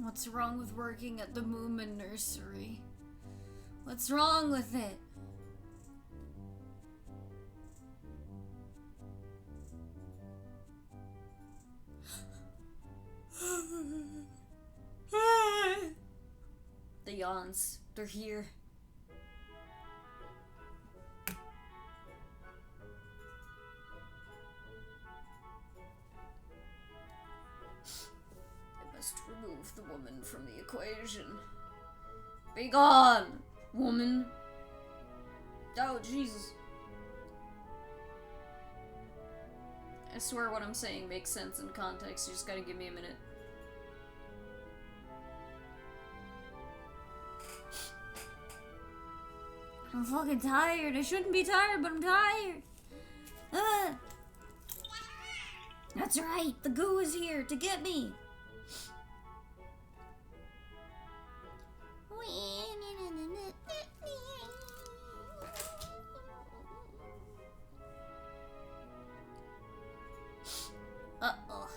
What's wrong with working at the Moomin Nursery? What's wrong with it? The yawns, they're here. I must remove the woman from the equation. Be gone, woman. Oh, Jesus. I swear what I'm saying makes sense in context. You just gotta give me a minute. I'm fucking tired. I shouldn't be tired, but I'm tired. That's right. The goo is here to get me. Uh-oh.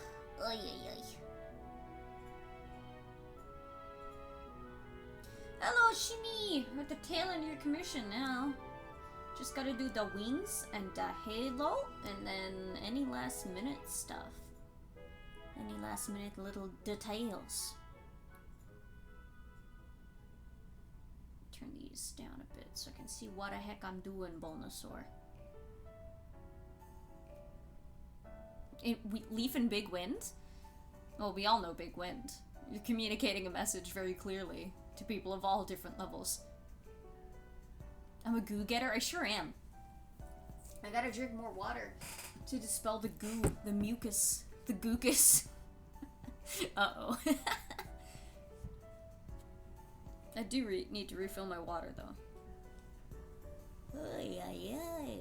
Oy, oy, oy. Hello, Shimmy! We're at the tail end of your commission now. Just gotta do the wings and the halo, and then any last minute stuff. Any last minute little details. Turn these down a bit so I can see what the heck I'm doing, Bulbasaur. Leaf and Big Wind? Well, we all know Big Wind. You're communicating a message very clearly to people of all different levels. I'm a goo getter? I sure am. I gotta drink more water to dispel the goo, the mucus, the gookus. Uh-oh. I do need to refill my water, though. Ay, ay, ay.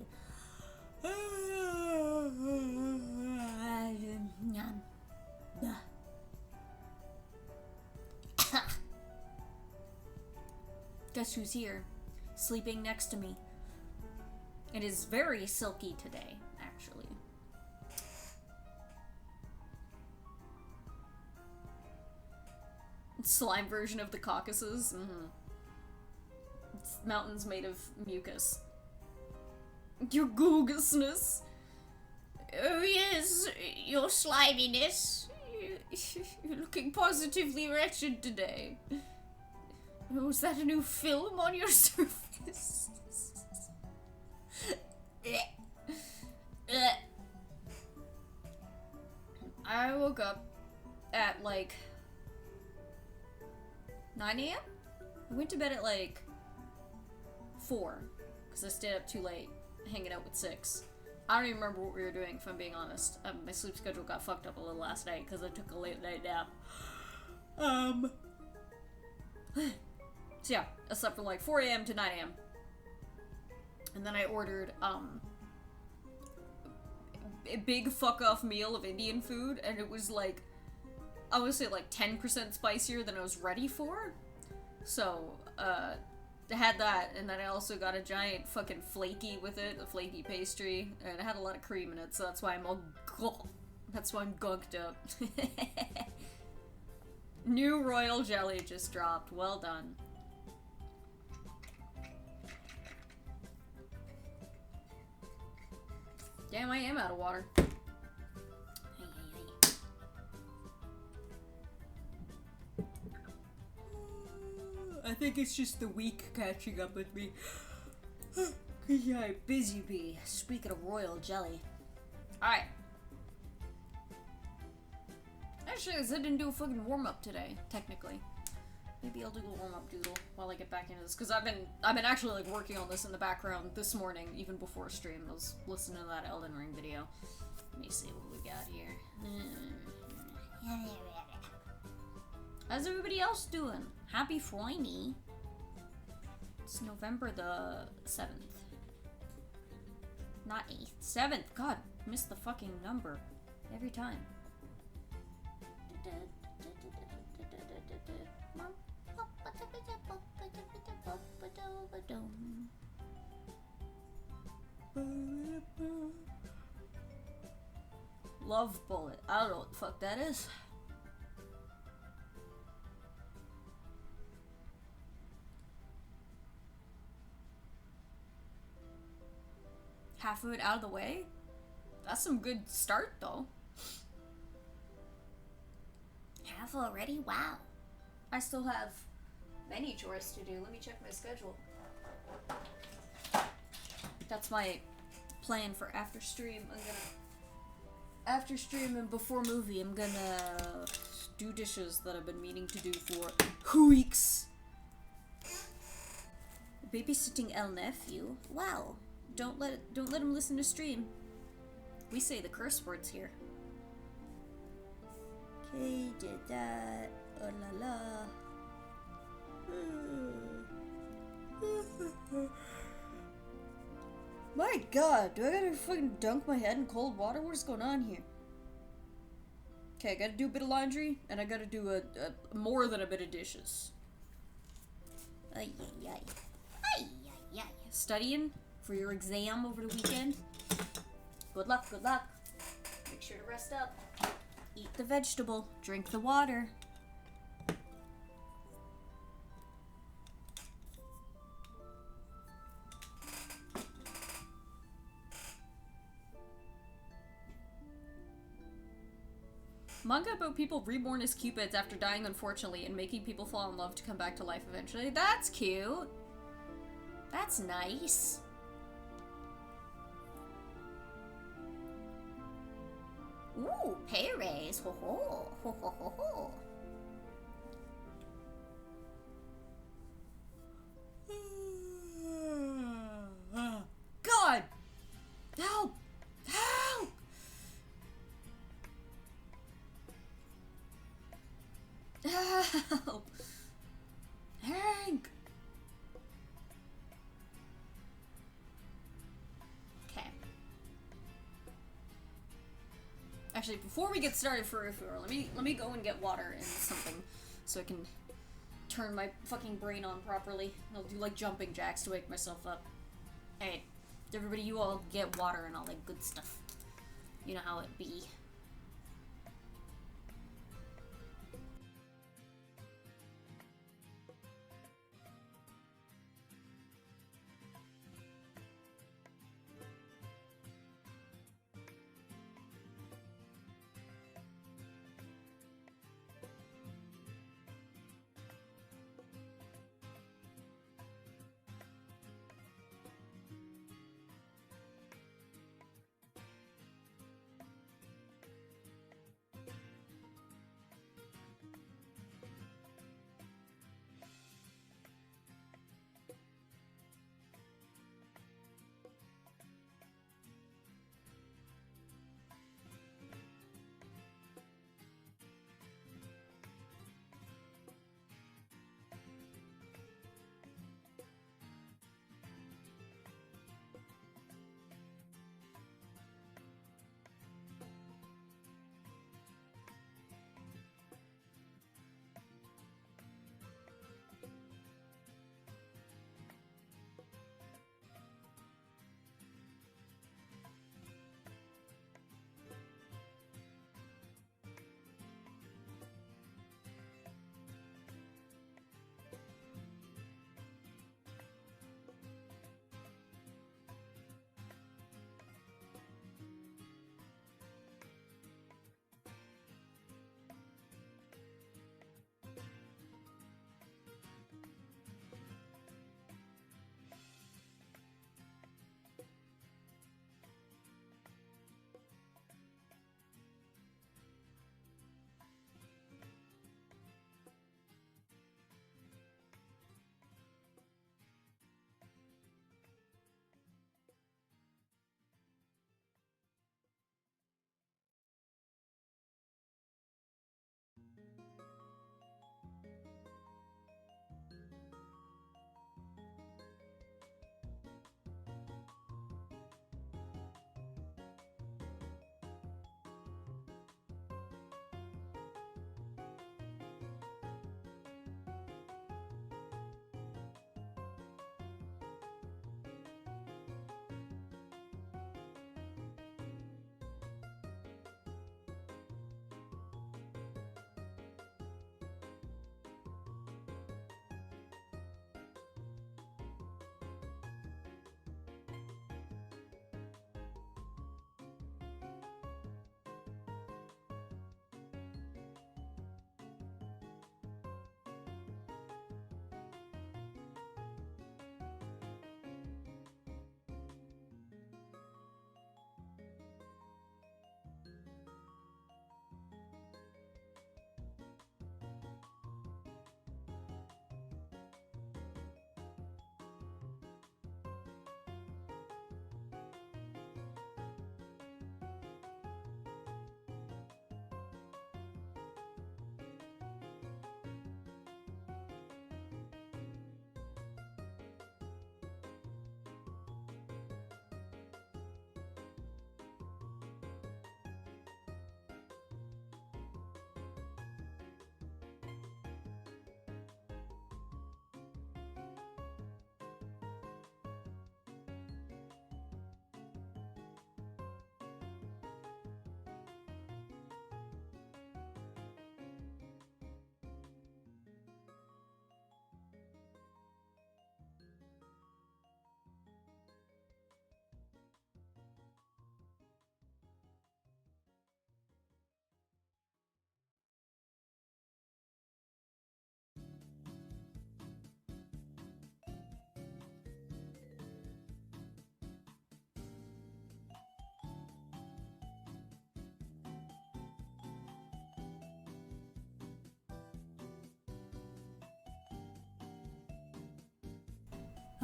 Guess who's here? Sleeping next to me. It is very silky today, actually. Slime version of the Caucasus. It's mountains made of mucus. Your googusness. Oh yes, your sliminess. You're looking positively wretched today. Was that a new film on your surface? I woke up at like 9 a.m? I went to bed at like 4 because I stayed up too late hanging out with 6. I don't even remember what we were doing, if I'm being honest. My sleep schedule got fucked up a little last night because I took a late night nap. So yeah, I slept from like 4 a.m. to 9 a.m. And then I ordered, a big fuck-off meal of Indian food, and it was like, I would say like 10% spicier than I was ready for. So, I had that, and then I also got a giant fucking flaky with it, a flaky pastry, and it had a lot of cream in it, so that's why I'm all gunked up. New royal jelly just dropped. Well done. Damn, I am out of water. I think it's just the week catching up with me. Yeah, busy bee. Speaking of royal jelly. Alright. Actually, I didn't do a fucking warm-up today, technically. Maybe I'll do a warm-up doodle while I get back into this, because I've been actually like working on this in the background this morning, even before stream. I was listening to that Elden Ring video. Let me see what we got here. How's everybody else doing? Happy Friday. It's November the 7th. Not 8th. 7th. God, missed the fucking number every time. Love Bullet. I don't know what the fuck that is. half of it out of the way. That's some good start, though. Half already? Wow. I still have many chores to do. Let me check my schedule. That's my plan for after stream. After stream and before movie, I'm gonna do dishes that I've been meaning to do for weeks. Babysitting El nephew. Wow. Don't let him listen to stream. We say the curse words here. Okay, did that. Oh la la. My god, do I gotta fucking dunk my head in cold water? What is going on here? Okay, I gotta do a bit of laundry, and I gotta do a more than a bit of dishes. Ay, ay, ay. Ay, ay, ay. Studying for your exam over the weekend. Good luck, good luck. Make sure to rest up. Eat the vegetable. Drink the water. Manga about people reborn as cupids after dying unfortunately and making people fall in love to come back to life eventually. That's cute. That's nice. Ooh, Perez. Ho ho. Ho ho ho ho. God! Help! Help! Help! Hank! Okay. Actually, before we get started for let me go and get water and something so I can turn my fucking brain on properly. I'll do like jumping jacks to wake myself up. Hey, everybody, you all get water and all that good stuff. You know how it be.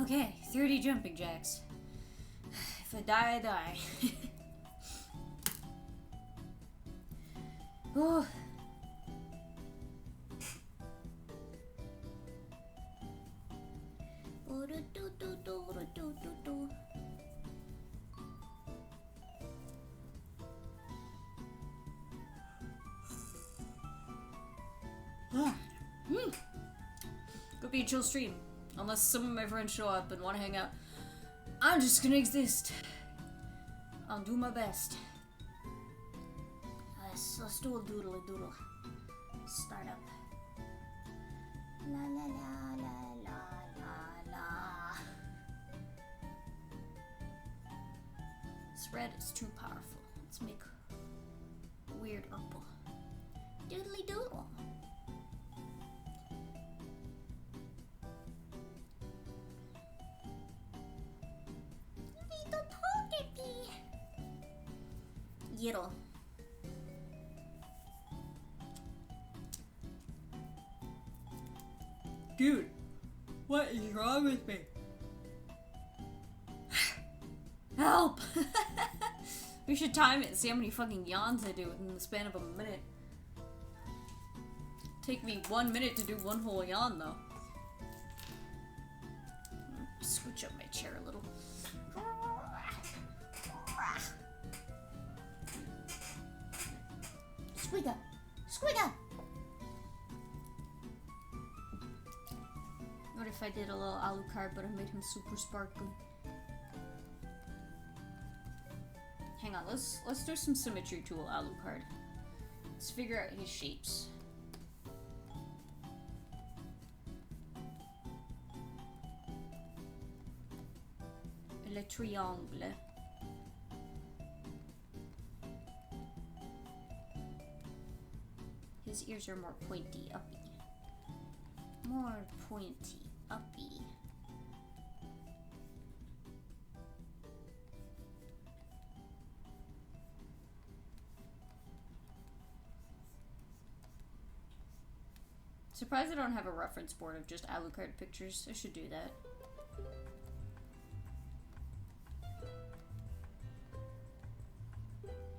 Okay, 30 jumping jacks. If I die, I die. Oh. Could be a chill stream. Unless some of my friends show up and want to hang out. I'm just gonna exist. I'll do my best. Let's do a doodle doodle. Start up. La la la la la la la. This red is too powerful. Let's make weird purple. Doodly doodle. Little Togepi. Yiddle. Dude, what is wrong with me? Help! We should time it and see how many fucking yawns I do in the span of a minute. Take me 1 minute to do one whole yawn though. Scooch up my chair a little. Squigga! Squigga! What if I did a little Alucard, but I made him super sparkly? Hang on, let's do some symmetry tool Alucard. Let's figure out his shapes. Le triangle. His ears are more pointy, uppy. More pointy, uppy. Surprised I don't have a reference board of just Alucard pictures. I should do that.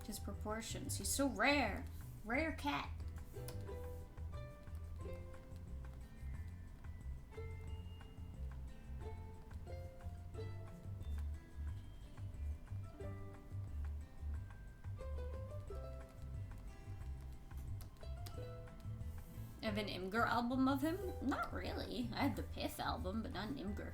His proportions. He's so rare. Rare cat. I have an Imgur album of him? Not really. I have the Pith album, but not an Imgur.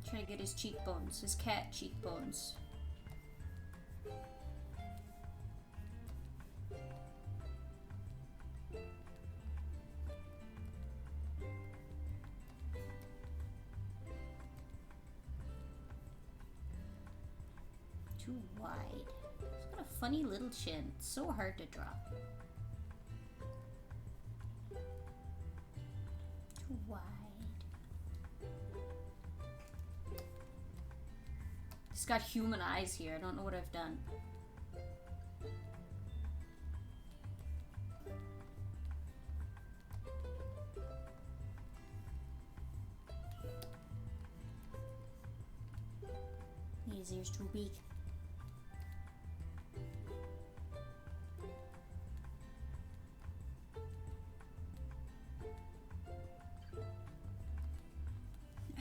Trying to get his cheekbones, his cat cheekbones. Too wide. He's got a funny little chin. It's so hard to draw. Too wide. He's got human eyes here. I don't know what I've done. His ears too big.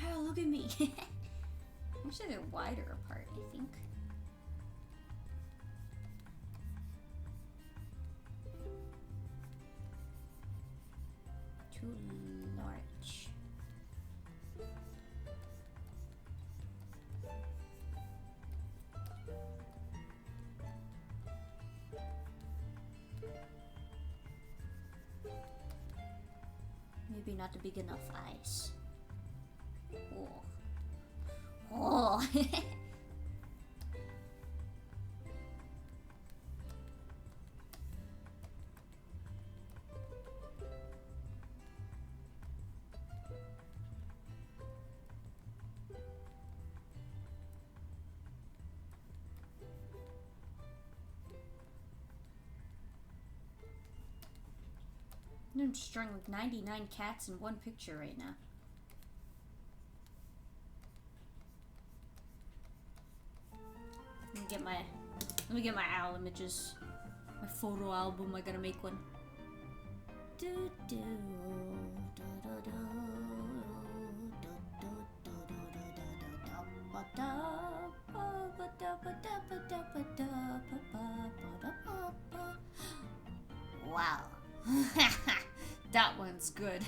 Oh, look at me. Actually, they're wider apart, I think. Too large. Maybe not the big enough eyes. Oh. Oh. I'm just drawing like 99 cats in one picture right now. Let me get my owl images. My photo album. I gotta make one. Wow. That one's good.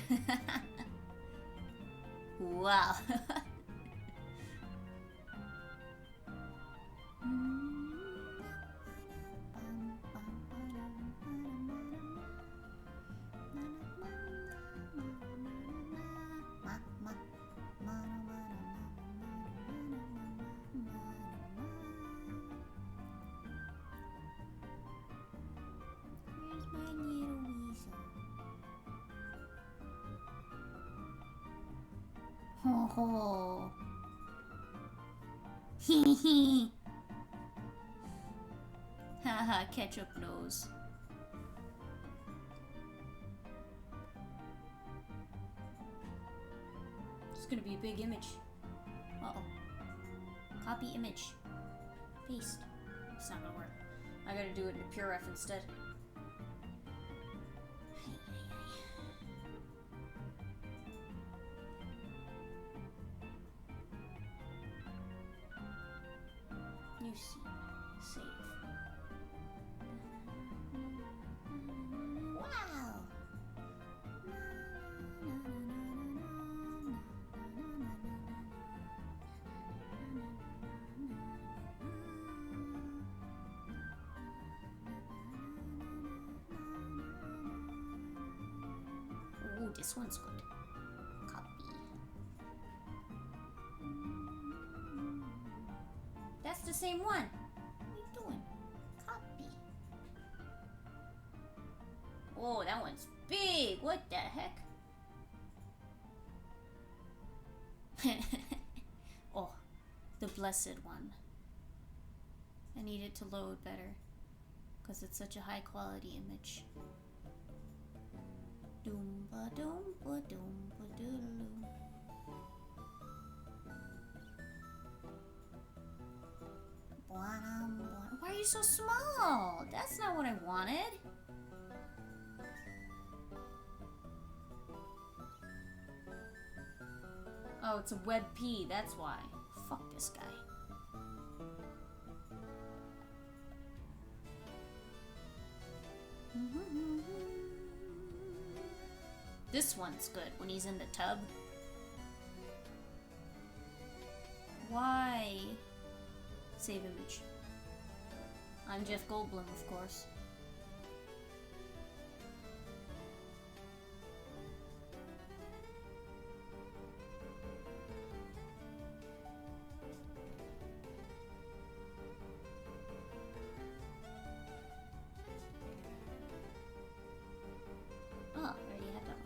Wow. Oh. Hee hee. Haha, ketchup nose. It's gonna be a big image. Uh-oh. Copy image. Paste. It's not gonna work. I gotta do it in PureRef instead. New scene. Save. Wow! Ooh, this one's good. Copy. That's the same one. What are you doing? Copy. Oh, that one's big. What the heck? Oh, the blessed one. I need it to load better because it's such a high quality image. Doomba doomba doomba doodaloo. Why are you so small? That's not what I wanted. Oh, it's a web P, that's why. Fuck this guy. This one's good when he's in the tub. Why? Save image. I'm Jeff Goldblum, of course. Oh, I already had that one.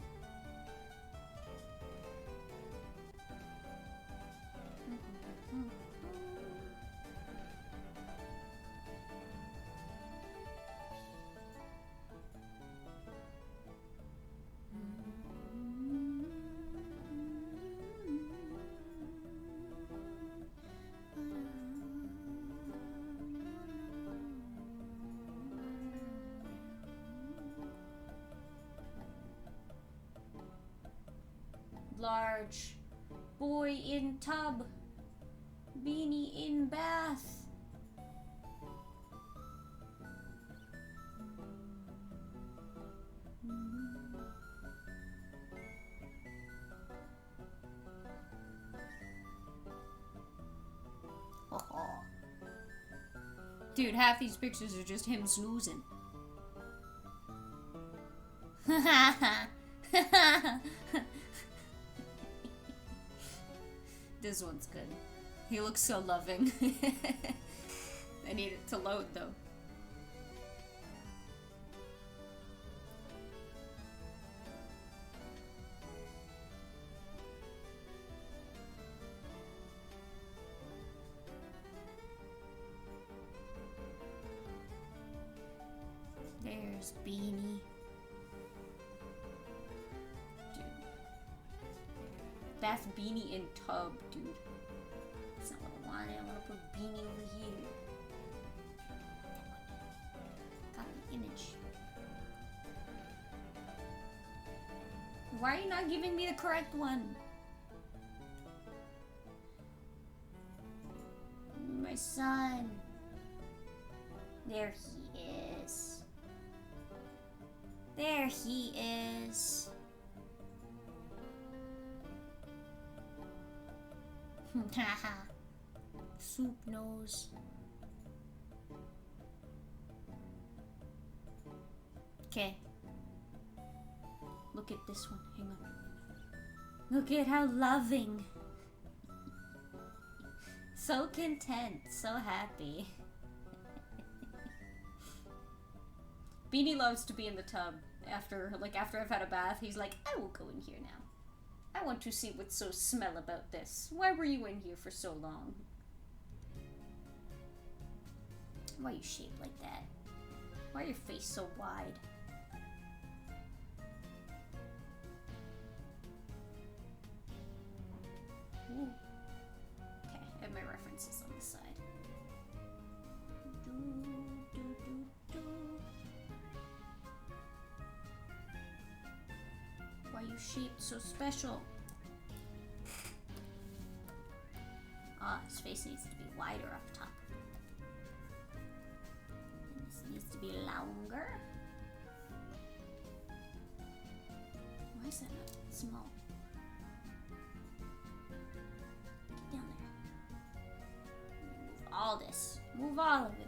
Large boy in tub, beanie in bath. Dude, half these pictures are just him snoozing. This one's good. He looks so loving. I need it to load though. There's Beanie. Dude. That's Beanie in tub, dude. That's not what I wanted. I want to put Beanie over here. Got an image. Why are you not giving me the correct one? My son. There he is. There he is. Haha. Soup nose. Okay. Look at this one. Hang on. Look at how loving. So content. So happy. Beanie loves to be in the tub after I've had a bath. He's like, I will go in here now. I want to see what's so smell about this. Why were you in here for so long? Why are you shaped like that? Why are your face so wide? Ooh. Okay, I have my references on the side. Why are you shaped so special? Ah, his face needs to be wider up top. And this needs to be longer. Why is that not small? Get down there. Move all this. Move all of it.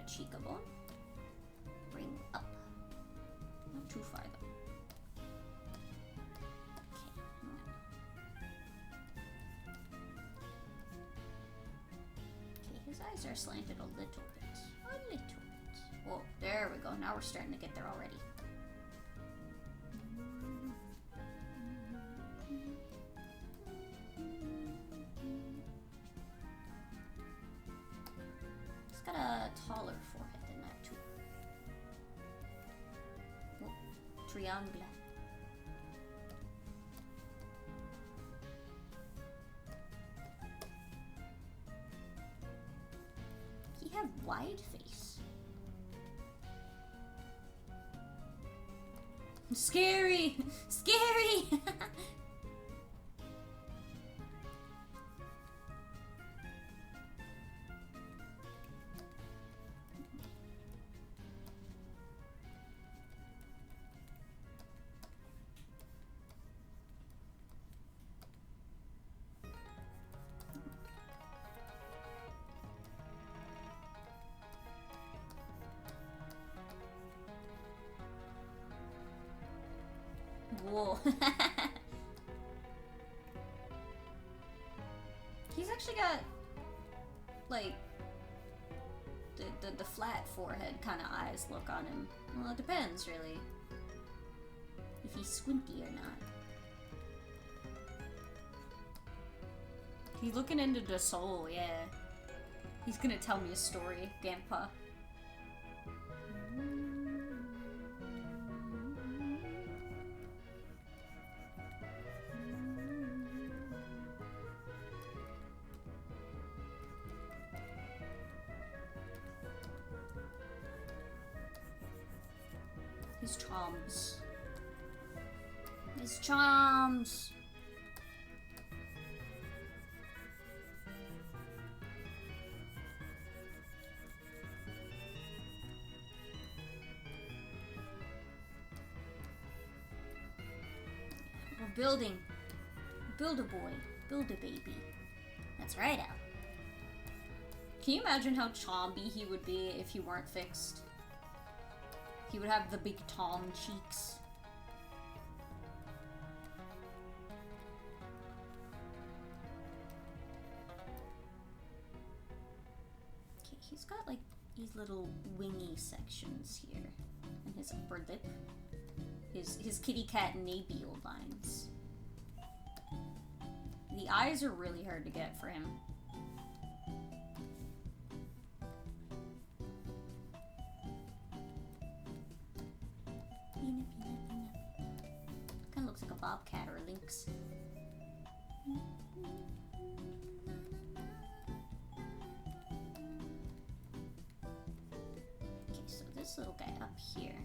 Cheekbone. Bring up. Not too far though. Okay, his eyes are slanted a little bit. A little bit. Whoa, there we go. Now we're starting to get there already. Got a taller forehead than that too. Oh, triangle. He have wide face. Scary! Scary! Whoa. He's actually got, like, the flat forehead kind of eyes look on him. Well, it depends, really. If he's squinty or not. He's looking into the soul, yeah. He's gonna tell me a story, Grandpa. His charms. His charms! We're building. Build a boy. Build a baby. That's right, Al. Can you imagine how chomby he would be if he weren't fixed? He would have the big Tom cheeks. Okay, he's got like these little wingy sections here in his upper lip. His kitty cat nabial lines. The eyes are really hard to get for him. Kinda looks like a bobcat or a lynx. Okay, so this little guy up here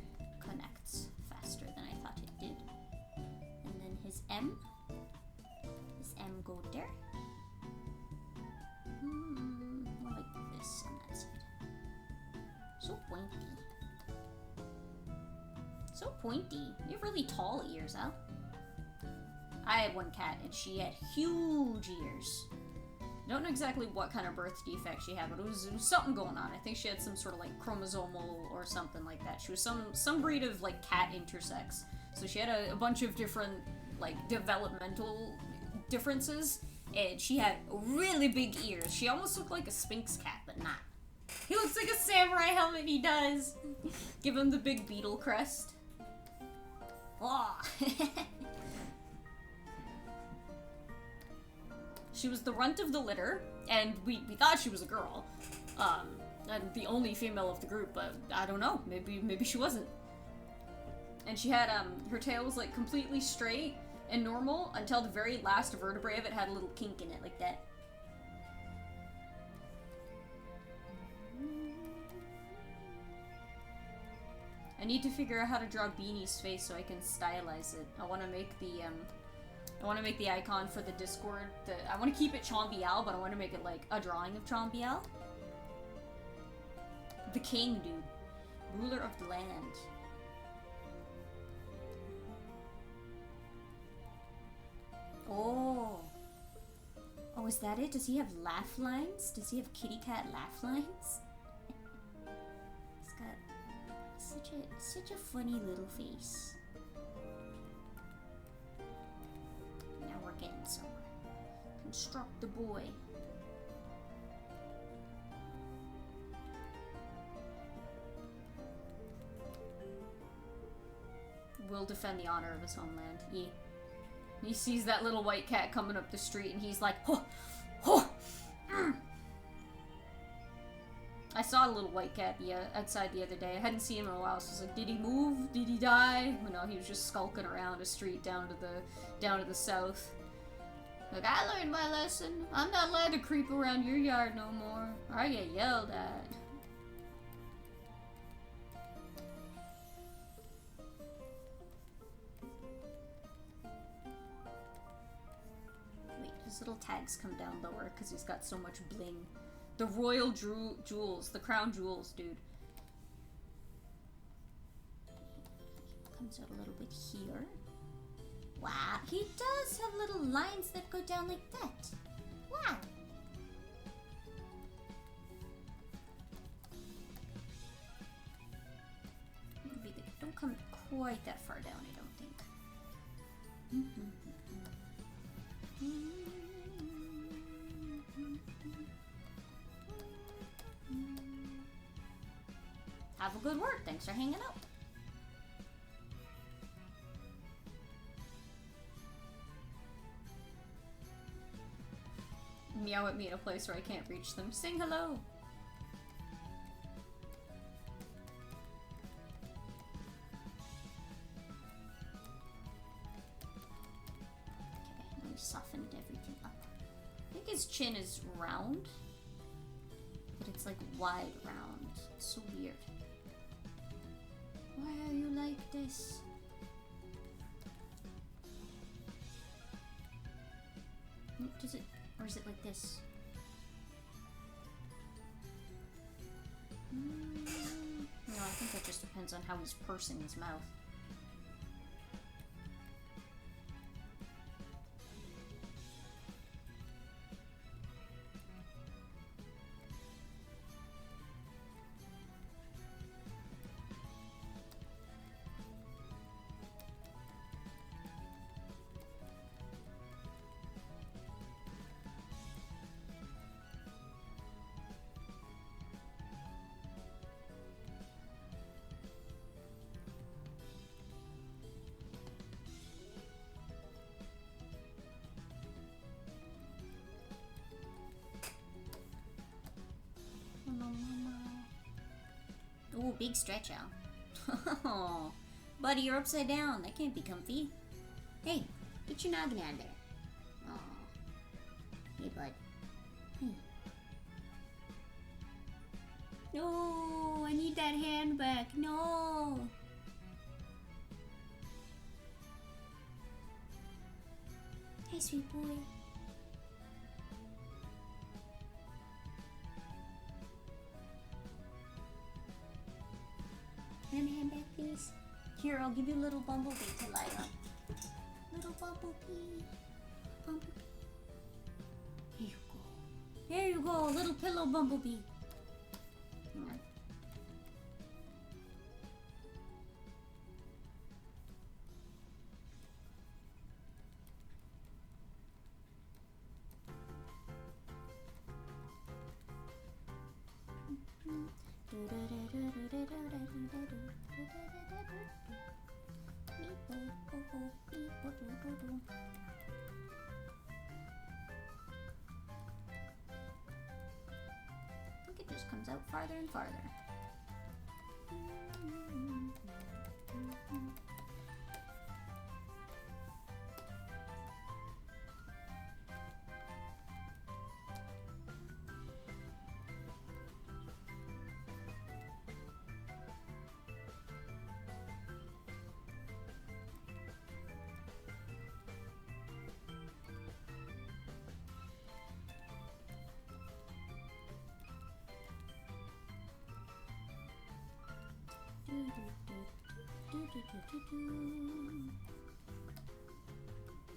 connects faster than I thought it did. And then his M go there. More like this on that side. So pointy. So pointy. You have really tall ears, Al. I had one cat and she had huge ears. I don't know exactly what kind of birth defect she had, but it was something going on. I think she had some sort of like chromosomal or something like that. She was some breed of like cat intersex. So she had a bunch of different like developmental differences, and she had really big ears. She almost looked like a Sphinx cat, but not. He looks like a samurai helmet, he does! Give him the big beetle crest. Oh. She was the runt of the litter, and we thought she was a girl. And the only female of the group, but I don't know, maybe she wasn't. And she had, her tail was like completely straight and normal until the very last vertebrae of it had a little kink in it, like that. I need to figure out how to draw Beanie's face so I can stylize it. I want to make the icon for the Discord. I want to keep it Chombial, but I want to make it like a drawing of Chombial. The king, dude. Ruler of the land. Oh. Oh, is that it? Does he have laugh lines? Does he have kitty cat laugh lines? He's got such a funny little face. Now we're getting somewhere. Construct the boy. Will defend the honor of his homeland. Yeah. He sees that little white cat coming up the street and he's like, oh, oh, I saw a little white cat outside the other day. I hadn't seen him in a while, so I was like, did he move? Did he die? You know, he was just skulking around a street down to the south. Like, I learned my lesson. I'm not allowed to creep around your yard no more, or I get yelled at. His little tags come down lower because he's got so much bling. The royal jewels, the crown jewels, dude. Comes out a little bit here. Wow, he does have little lines that go down like that. Wow. Maybe they don't come quite that far down, I don't think. Have a good work. Thanks for hanging out. Meow at me in a place where I can't reach them. Sing hello. Okay, now we softened everything up. I think his chin is round, but it's like wide round. It's so weird. Why are you like this? Does it, or is it like this? No, I think that just depends on how he's pursing his mouth. Ooh, big stretch out. Oh, buddy, you're upside down. That can't be comfy. Hey, get your noggin out of there. Oh, hey, bud. Hey. No, I need that hand back. No. Hey, sweet boy. Can I have a hand back, please? Here, I'll give you a little bumblebee to light up. Little bumblebee. Bumblebee. Here you go. There you go, little pillow bumblebee. Hang on. I think it just comes out farther and farther.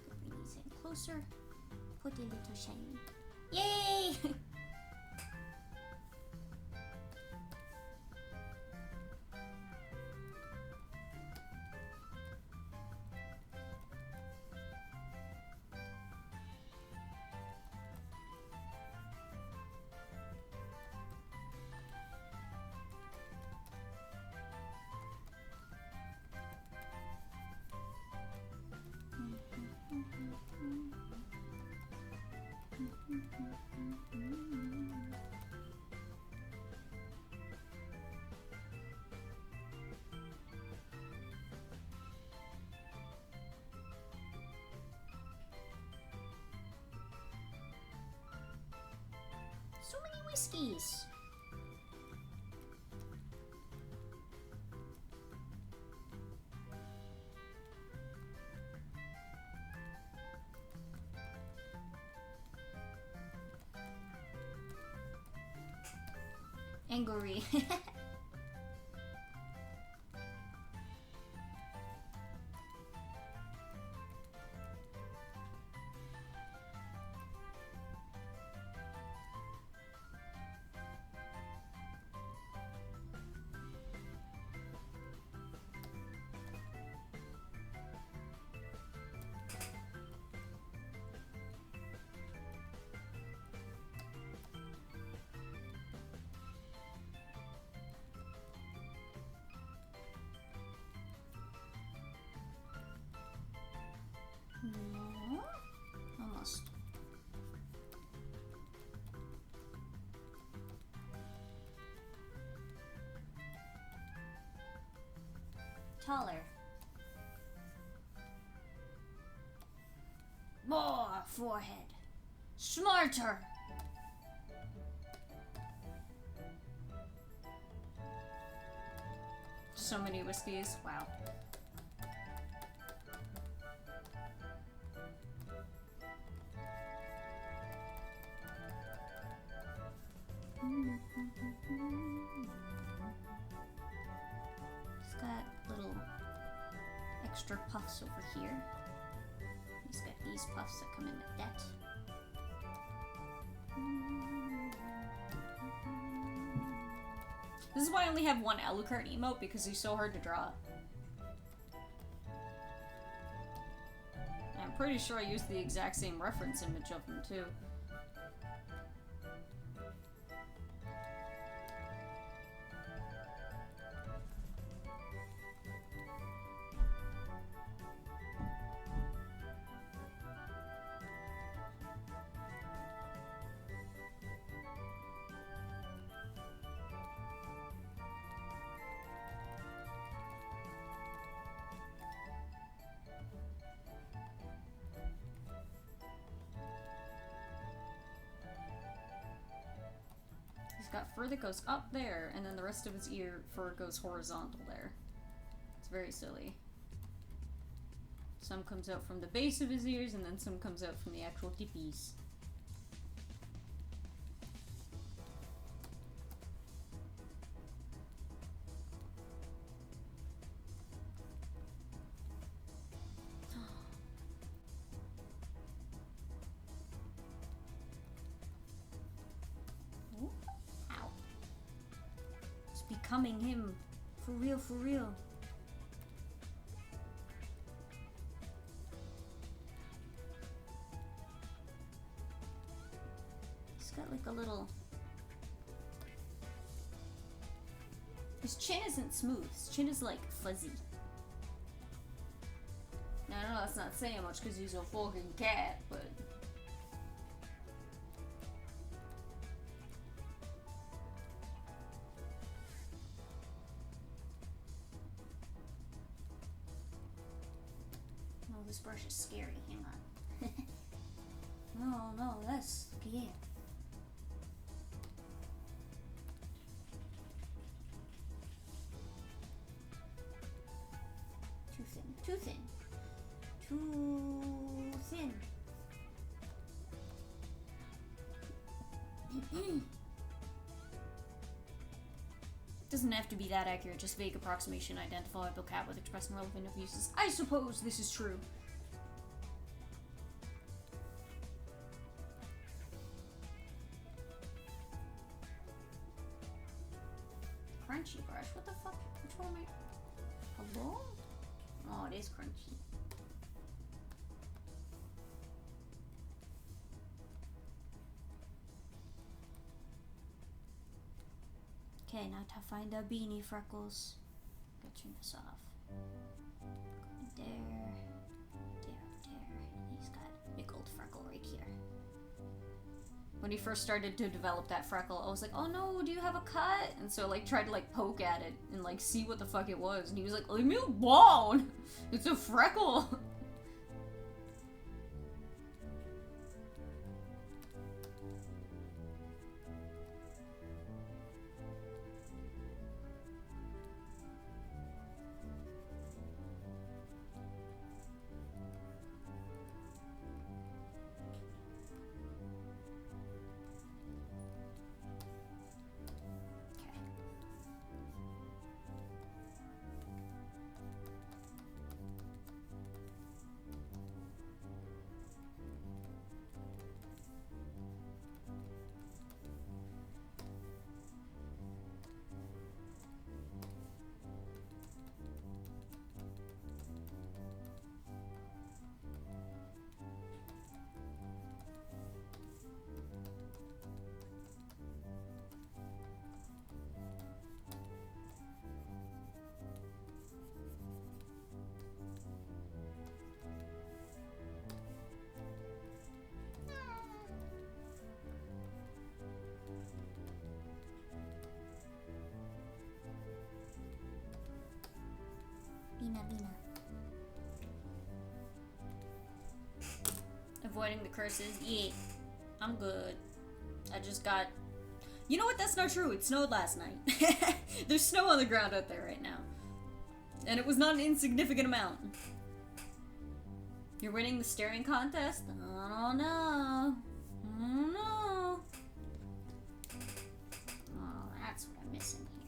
Bring these in closer. Put a little shiny. Yay! So many whiskeys. Angry. No, almost. Taller. More forehead. Smarter. So many whiskeys. Wow. He's got little extra puffs over here. He's got these puffs that come in like that. This is why I only have one Alucard emote, because he's so hard to draw. I'm pretty sure I used the exact same reference image of him too. fur that goes up there, and then the rest of his ear fur goes horizontal there. It's very silly. Some comes out from the base of his ears, and then some comes out from the actual tippies. Ow. It's becoming him. For real, for real. He's got like a little... His chin isn't smooth. His chin is like fuzzy. Now I know that's not saying much because he's a fucking cat, but... Oh, this brush is scary. Hang on. No, that's scary. Too thin. Too thin. Too thin. Doesn't have to be that accurate, just vague approximation, identifiable cat with expressing relevant uses. I suppose this is true. Crunchy brush? What the fuck? Which one am I? Hello? Oh, it is crunchy. Okay, now to find the beanie freckles. Gotta turn this off. There. He's got a big old freckle right here. When he first started to develop that freckle, I was like, oh no, do you have a cut? And so like tried to like poke at it and like see what the fuck it was. And he was like, leave me alone! It's a freckle! Bina. Avoiding the curses. Yeah, I'm good. I just got... You know what? That's not true. It snowed last night. There's snow on the ground out there right now. And it was not an insignificant amount. You're winning the staring contest? I don't know. Oh, that's what I'm missing here.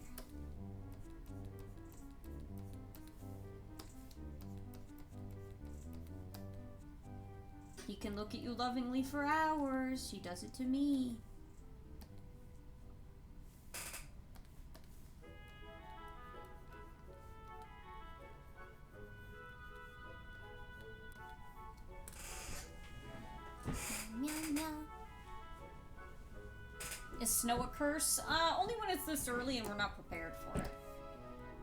He can look at you lovingly for hours. He does it to me. Is snow a curse? Only when it's this early and we're not prepared for it.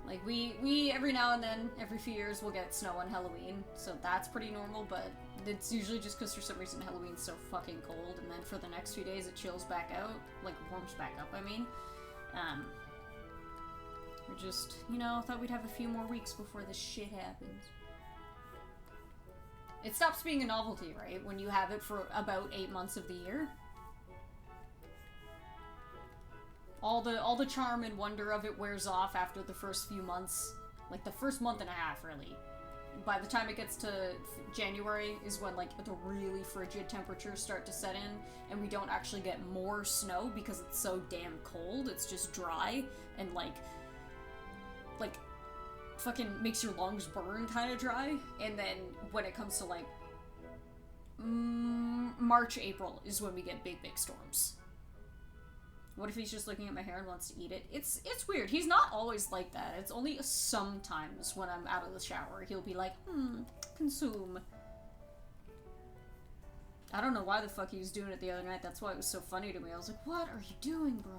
Like, we every now and then, every few years, we'll get snow on Halloween, so that's pretty normal, but it's usually just because for some reason Halloween's so fucking cold, and then for the next few days it chills back out, like, warms back up, I mean. We're just, you know, thought we'd have a few more weeks before this shit happens. It stops being a novelty, right? When you have it for about 8 months of the year. All the charm and wonder of it wears off after the first few months. Like, the first month and a half, really. By the time it gets to January is when, like, the really frigid temperatures start to set in, and we don't actually get more snow because it's so damn cold. It's just dry, and, like, fucking makes your lungs burn kind of dry. And then when it comes to, like, March, April is when we get big storms. What if he's just looking at my hair and wants to eat it? It's weird. He's not always like that. It's only sometimes when I'm out of the shower he'll be like, consume. I don't know why the fuck he was doing it the other night. That's why it was so funny to me. I was like, what are you doing, bro?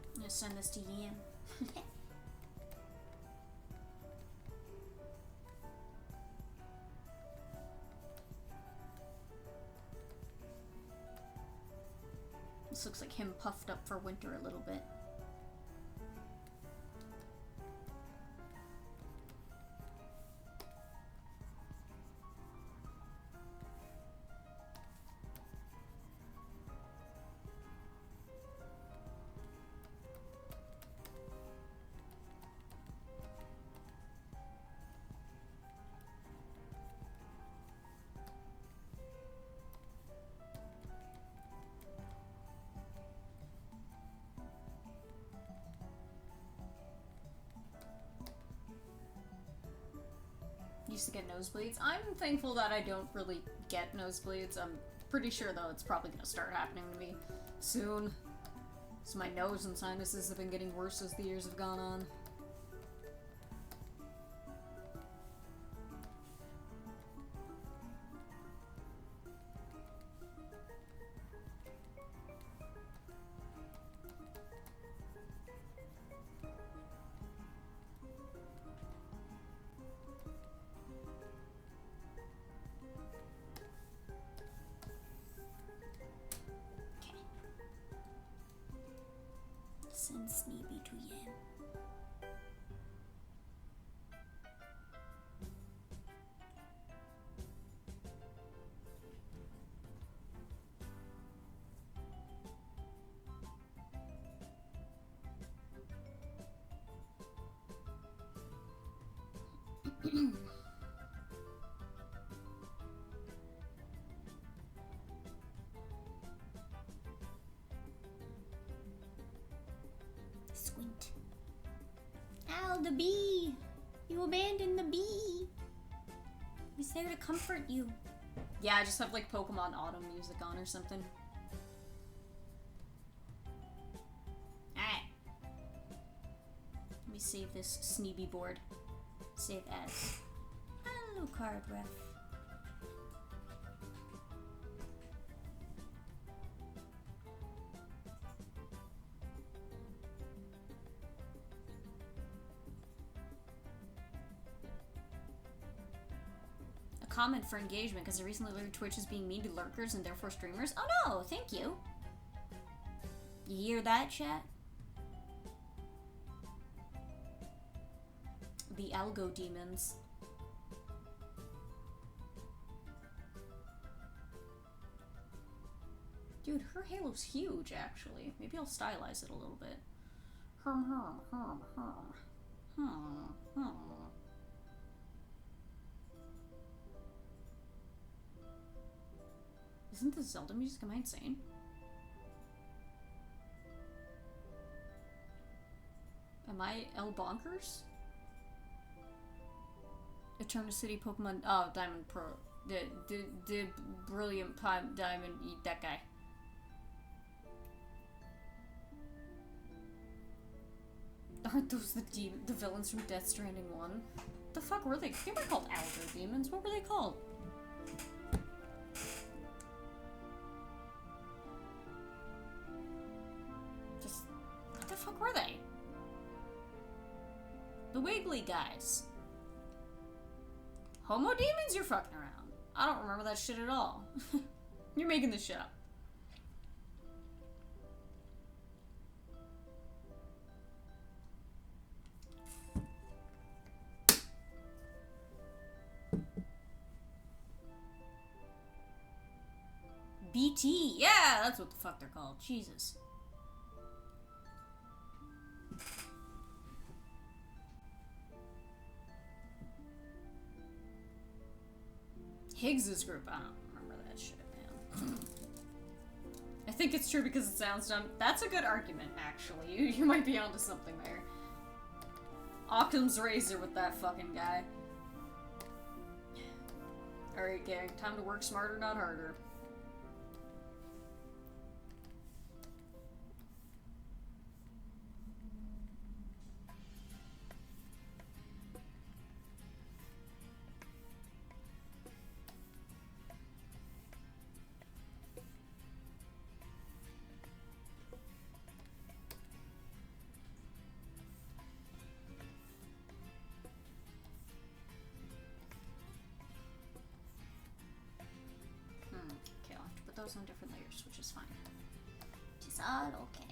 I'm gonna send this to Yam. This looks like him puffed up for winter a little bit. Used to get nosebleeds. I'm thankful that I don't really get nosebleeds. I'm pretty sure, though, it's probably gonna start happening to me soon. So my nose and sinuses have been getting worse as the years have gone on. Send Sneeby to Yam. Squint. Ow, the bee! You abandoned the bee! He's there to comfort you. Yeah, I just have like Pokemon Autumn music on or something. Alright. Let me save this Sneeby board. Save as. Hello, card ref. Comment for engagement because I recently learned Twitch is being mean to lurkers and therefore streamers. Oh no, thank you. You hear that, chat? The algo demons. Dude, her halo's huge, actually. Maybe I'll stylize it a little bit. Isn't this Zelda music? Am I insane? Am I L bonkers? Eternity Pokemon. Oh, Diamond Pro. The brilliant Diamond. Eat that guy. Aren't those the villains from Death Stranding 1? The fuck were they? They weren't called Algo Demons. What were they called? What the fuck were they? The Wiggly guys. Homo demons? You're fucking around. I don't remember that shit at all. You're making this shit up. that's what the fuck they're called. Jesus. Higgs's group. I don't remember that shit, man. I think it's true because it sounds dumb. That's a good argument, actually. You might be onto something there. Occam's razor with that fucking guy. Alright, gang. Time to work smarter, not harder. Okay, I'll have to put those on different layers, which is fine. It's all okay.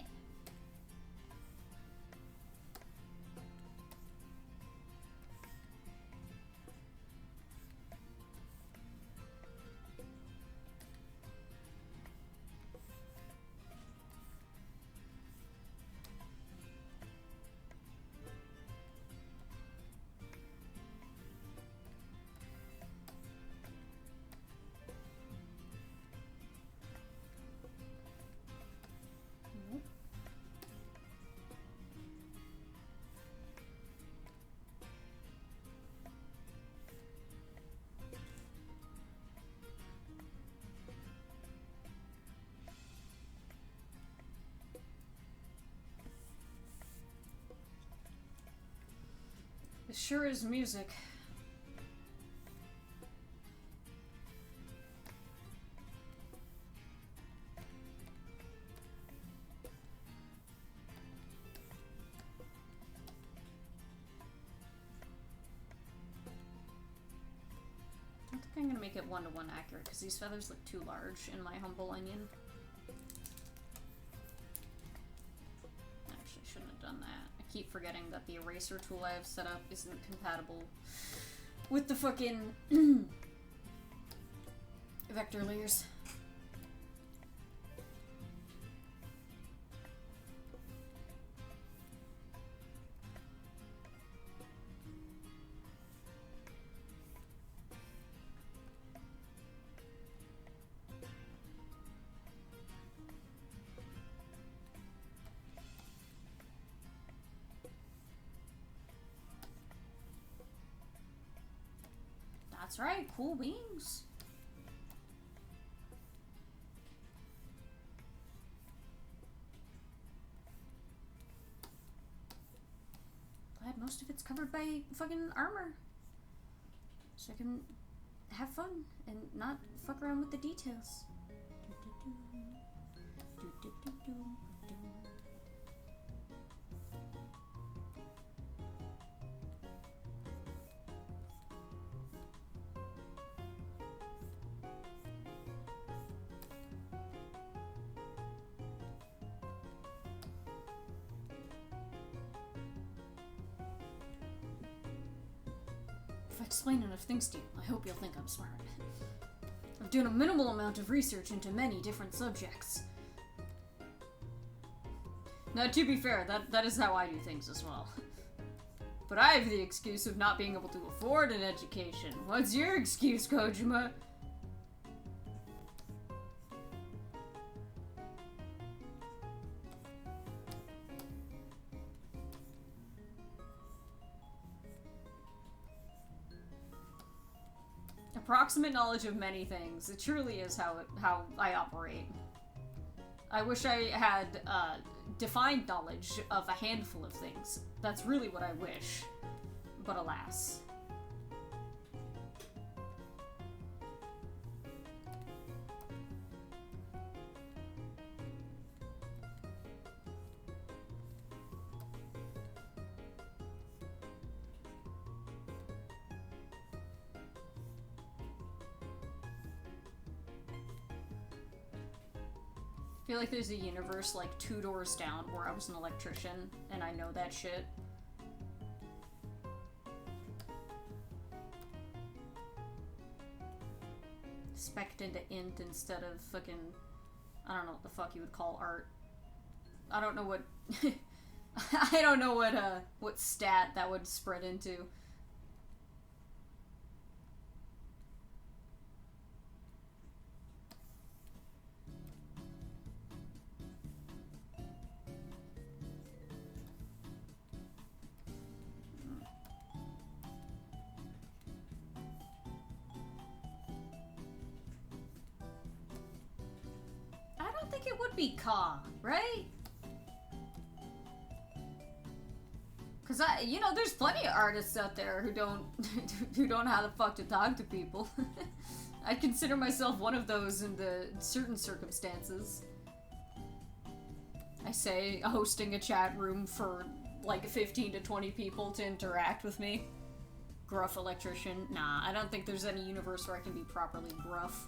It sure is music. I think I'm gonna make it 1-to-1 accurate because these feathers look too large in my humble onion. Actually, shouldn't have done that. I keep forgetting that the eraser tool I have set up isn't compatible with the fucking vector layers. That's right, cool wings. Glad most of it's covered by fucking armor. So I can have fun and not fuck around with the details. If I explain enough things to you, I hope you'll think I'm smart. I've done a minimal amount of research into many different subjects. Now, to be fair, that is how I do things as well. But I have the excuse of not being able to afford an education. What's your excuse, Kojima? Approximate knowledge of many things. It truly is how I operate. I wish I had defined knowledge of a handful of things. That's really what I wish. But alas. I feel like there's a universe like 2 doors down where I was an electrician and I know that shit. Spec'd into int instead of fucking I don't know what the fuck you would call art. I don't know what I don't know what stat that would spread into. I don't think it would be Ka, right? Cause there's plenty of artists out there who don't who don't know how the fuck to talk to people. I consider myself one of those in the certain circumstances. I say hosting a chat room for like 15 to 20 people to interact with me. Gruff electrician. Nah, I don't think there's any universe where I can be properly gruff.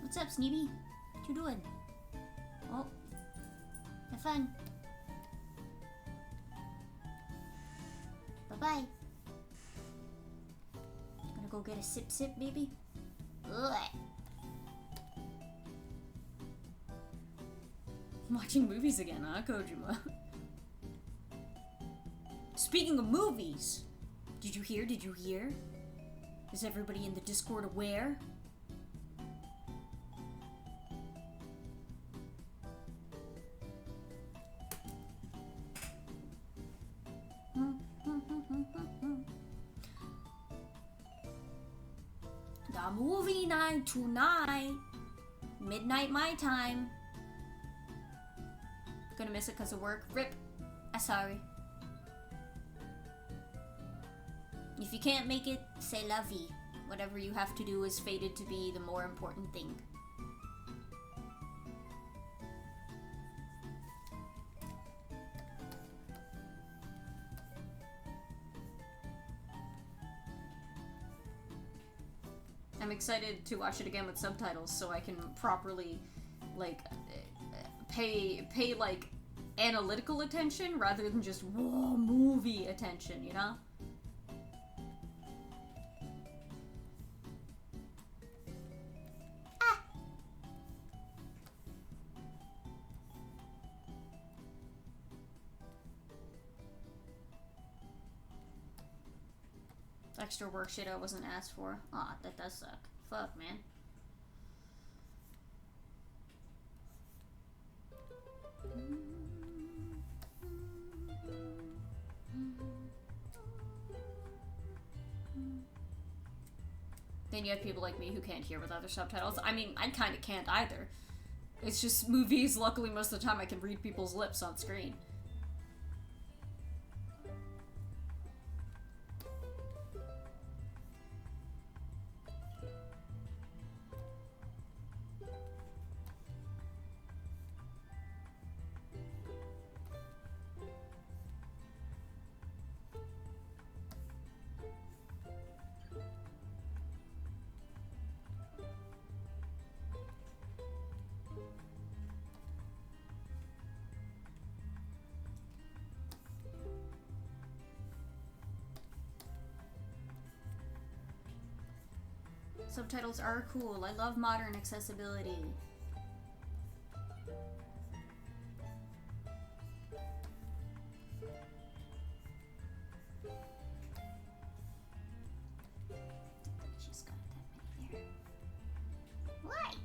What's up, Sneeby? What you doing? Oh, have fun. Bye-bye. Gonna go get a sip, baby? Ugh. Watching movies again, huh, Kojima? Speaking of movies, did you hear? Is everybody in the Discord aware? The movie night tonight. Midnight my time. Gonna miss it because of work. Rip. Sorry. If you can't make it, say la vie. Whatever you have to do is fated to be the more important thing. I'm excited to watch it again with subtitles so I can properly, like, pay like, analytical attention rather than just, whoa, movie attention, you know? Extra work shit I wasn't asked for. Aw, that does suck. Fuck, man. Then you have people like me who can't hear with other subtitles. I mean, I kinda can't either. It's just movies, luckily most of the time I can read people's lips on screen. Subtitles are cool. I love modern accessibility. Just got that many there. What?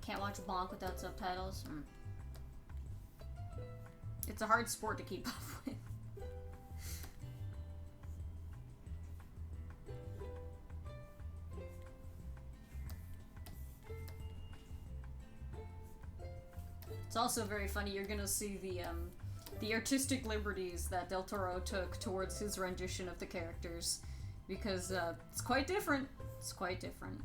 Can't watch Bonk without subtitles. It's a hard sport to keep up with. It's also very funny. You're gonna see the artistic liberties that Del Toro took towards his rendition of the characters, because it's quite different. It's quite different.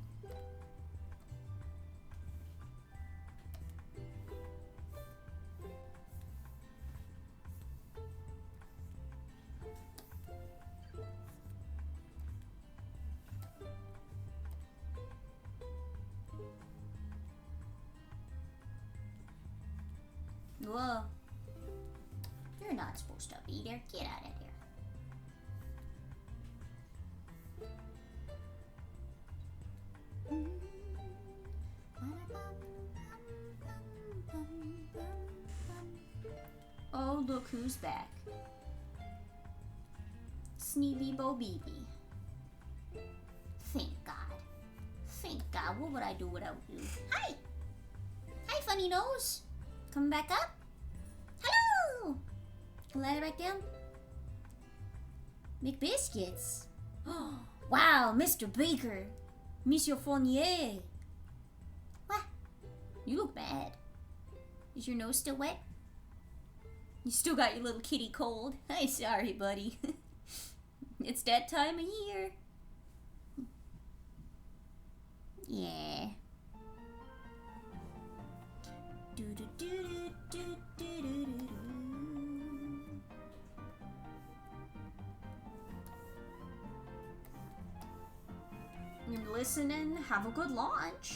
Whoa. You're not supposed to be there. Get out of there. Oh, look who's back. Sneeby Bo Beeby. Thank God. Thank God. What would I do without you? Hi! Hi, funny nose. Coming back up? Hello! Can I lay it back down? McBiscuits. Wow, Mr. Baker. Monsieur Fournier. What? You look bad. Is your nose still wet? You still got your little kitty cold. I'm sorry, buddy. It's that time of year. Yeah. You're listening. Have a good launch.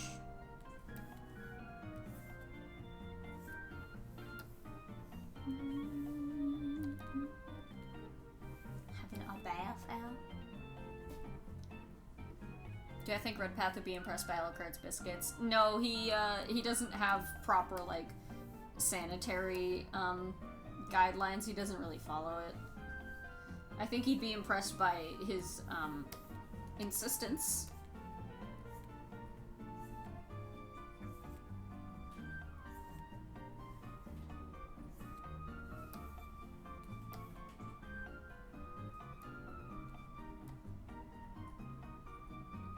Having a bath, Al? Do I think Red Path would be impressed by Alucard's biscuits? No, he doesn't have proper, like, sanitary, guidelines. He doesn't really follow it. I think he'd be impressed by his, insistence.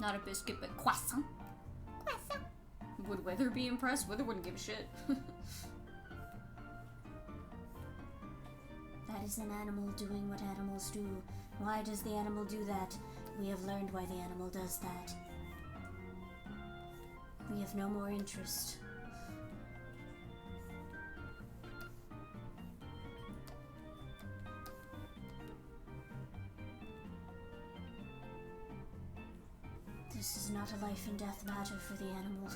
Not a biscuit, but croissant. Croissant. Would Wither be impressed? Wither wouldn't give a shit. That is an animal doing what animals do. Why does the animal do that? We have learned why the animal does that. We have no more interest. This is not a life and death matter for the animal.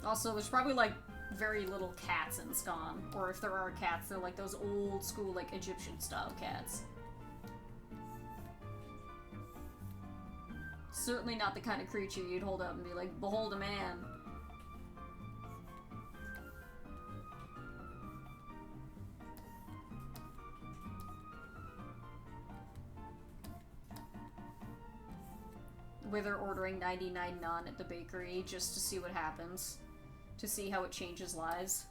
Also, there's probably, like, very little cats in Scone. Or if there are cats, they're like those old school, like, Egyptian-style cats. Certainly not the kind of creature you'd hold up and be like, behold a man. Wither ordering 99 naan at the bakery just to see what happens. To see how it changes lives.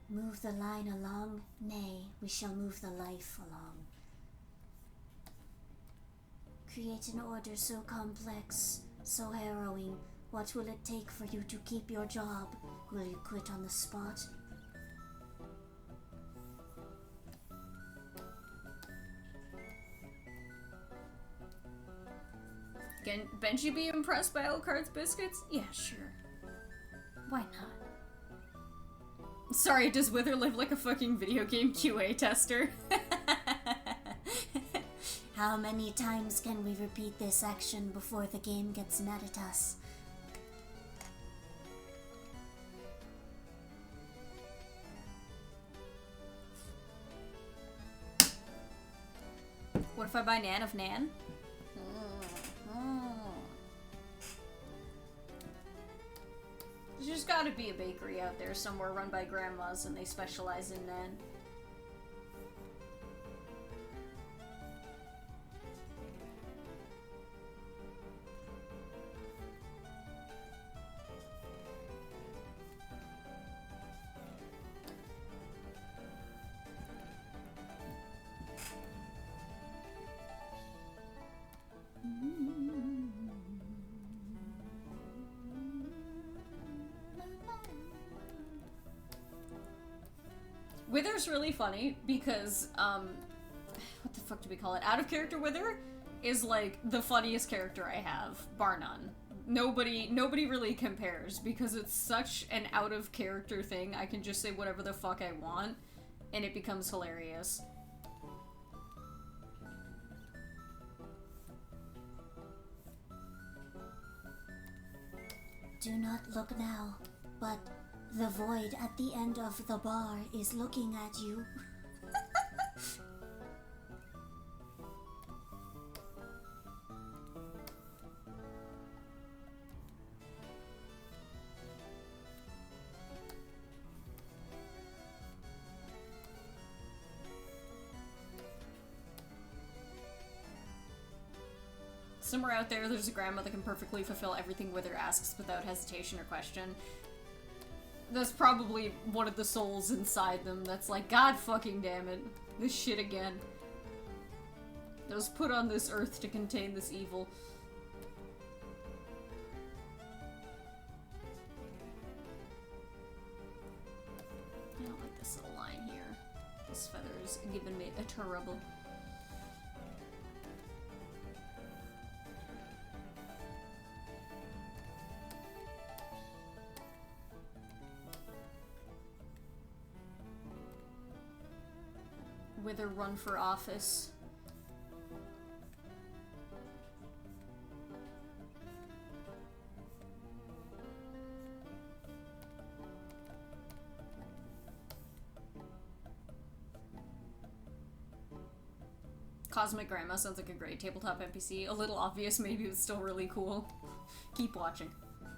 Move the line along? Nay, we shall move the life along. Create an order so complex, so harrowing. What will it take for you to keep your job? Will you quit on the spot? Can Benji be impressed by Alucard's biscuits? Yeah, sure. Why not? Sorry, does Wither live like a fucking video game QA tester? How many times can we repeat this action before the game gets mad at us? What if I buy Nan of Nan? There's gotta be a bakery out there somewhere run by grandmas and they specialize in Nan. Wither's really funny because, what the fuck do we call it? Out of character Wither is like the funniest character I have, bar none. Nobody really compares because it's such an out of character thing. I can just say whatever the fuck I want and it becomes hilarious. Do not look now, but the void at the end of the bar is looking at you. Somewhere out there's a grandma that can perfectly fulfill everything Wither asks without hesitation or question. That's probably one of the souls inside them that's like, God fucking damn it. This shit again. That was put on this earth to contain this evil. I don't like this little line here. This feather is giving me a trouble. Wither run for office. Cosmic Grandma sounds like a great tabletop NPC. A little obvious, maybe, but still really cool. Keep watching.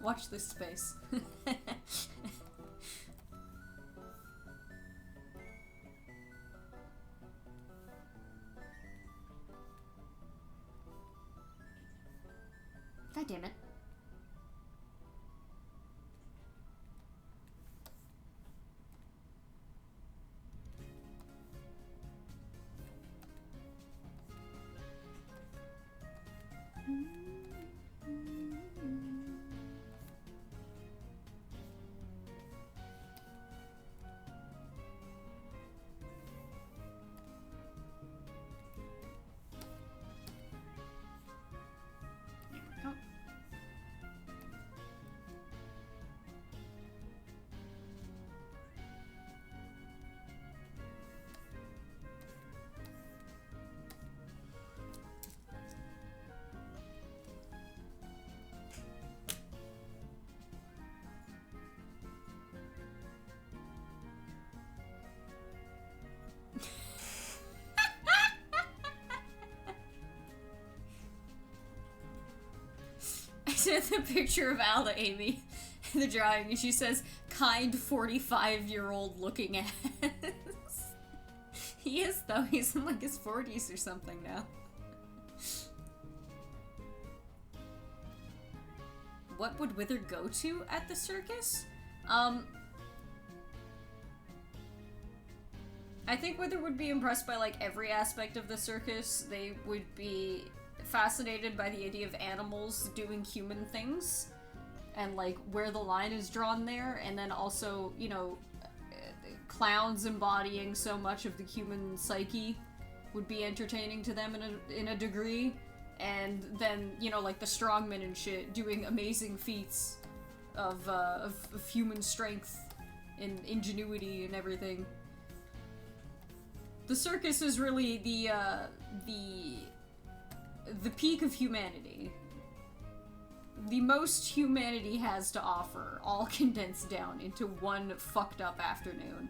Watch this space. God damn it. Sent the picture of Al to Amy in the drawing, and she says, kind 45-year-old looking ass. He is, though. He's in like his 40s or something now. What would Wither go to at the circus? I think Wither would be impressed by like every aspect of the circus. They would be fascinated by the idea of animals doing human things and like where the line is drawn there, and then also, you know, clowns embodying so much of the human psyche would be entertaining to them in a degree, and then, you know, like the strongmen and shit doing amazing feats of human strength and ingenuity and everything. The circus is really the peak of humanity. The most humanity has to offer, all condensed down into one fucked up afternoon.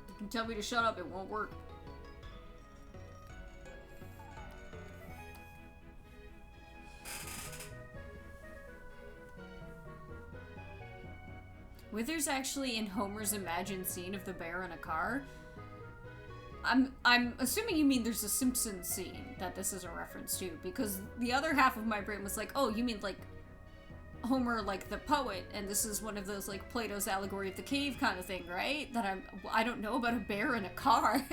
You can tell me to shut up, it won't work. Wither's actually in Homer's imagined scene of the bear in a car. I'm assuming you mean there's a Simpsons scene that this is a reference to, because the other half of my brain was like, oh, you mean like Homer, like, the poet, and this is one of those, like, Plato's allegory of the cave kind of thing, right? That I don't know about a bear in a car.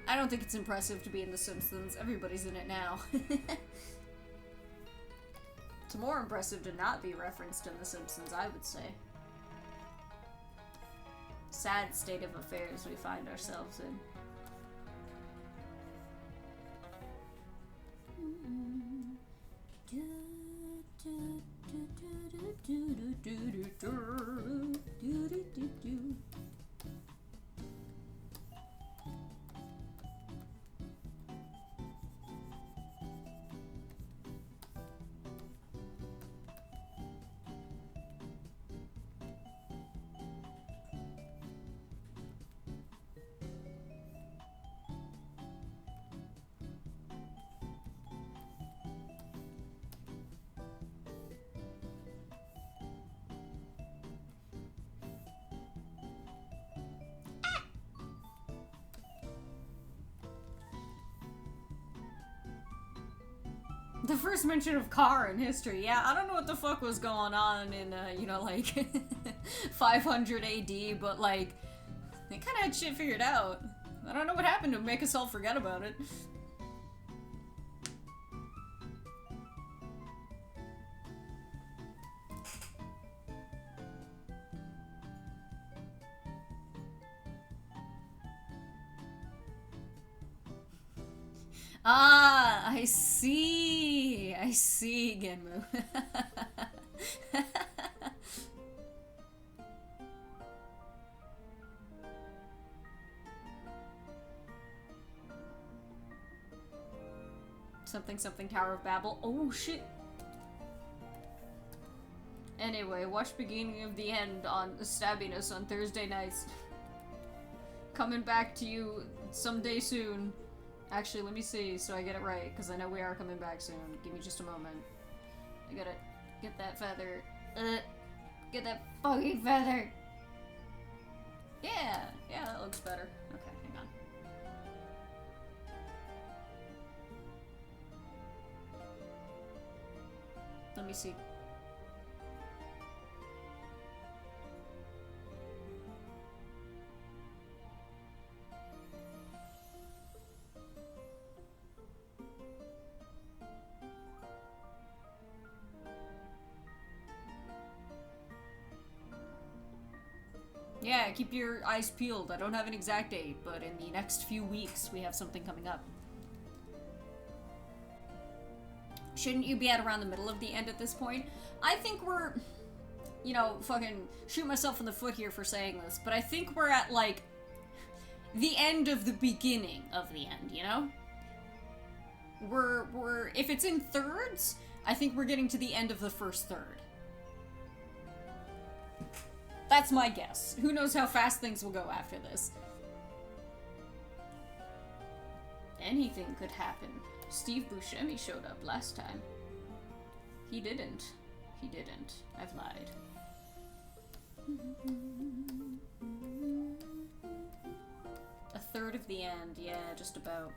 I don't think it's impressive to be in The Simpsons. Everybody's in it now. It's more impressive to not be referenced in The Simpsons, I would say. Sad state of affairs we find ourselves in. The first mention of car in history. Yeah, I don't know what the fuck was going on in, you know, like, 500 AD, but, like, they kind of had shit figured out. I don't know what happened to make us all forget about it. Ah, I see. I see, Genmu. Something something Tower of Babel. Oh shit. Anyway, watch beginning of the end on Stabbiness on Thursday nights. Coming back to you someday soon. Actually, let me see so I get it right, because I know we are coming back soon. Give me just a moment. I gotta get that feather. Get that fucking feather! Yeah! Yeah, that looks better. Okay, hang on. Let me see. Yeah, keep your eyes peeled. I don't have an exact date, but in the next few weeks, we have something coming up. Shouldn't you be at around the middle of the end at this point? I think we're, you know, fucking shoot myself in the foot here for saying this, but I think we're at, like, the end of the beginning of the end, you know? If it's in thirds, I think we're getting to the end of the first third. That's my guess. Who knows how fast things will go after this. Anything could happen. Steve Buscemi showed up last time. He didn't. He didn't. I've lied. A third of the end. Yeah, just about.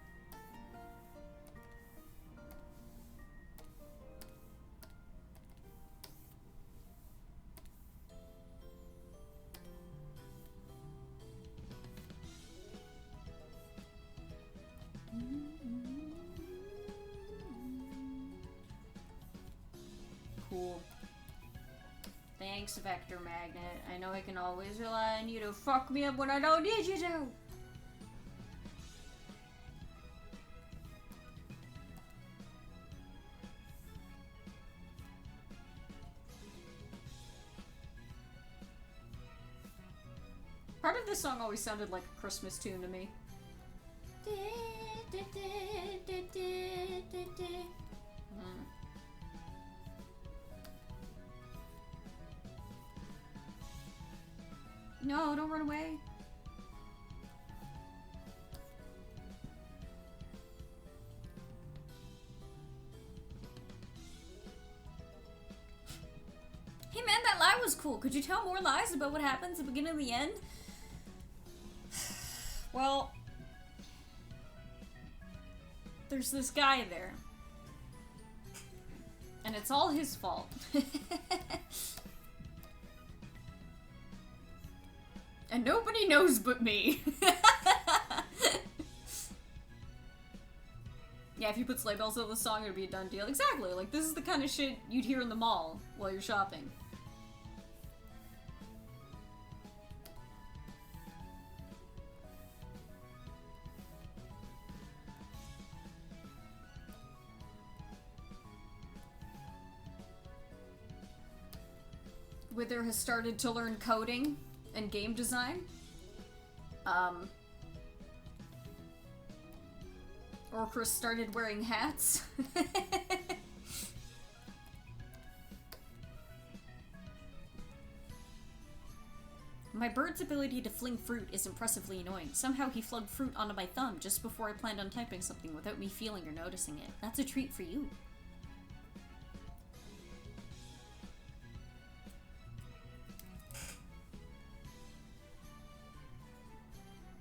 Cool. Thanks, Vector Magnet. I know I can always rely on you to fuck me up when I don't need you to. Part of this song always sounded like a Christmas tune to me. No, don't run away. Hey man, that lie was cool. Could you tell more lies about what happens at the beginning and the end? Well, there's this guy there. And it's all his fault. And nobody knows but me. Yeah, if you put sleigh bells over the song, it'd be a done deal. Exactly, like, this is the kind of shit you'd hear in the mall while you're shopping. Wither has started to learn coding and game design. Or Chris started wearing hats. My bird's ability to fling fruit is impressively annoying. Somehow he flung fruit onto my thumb just before I planned on typing something without me feeling or noticing it. That's a treat for you.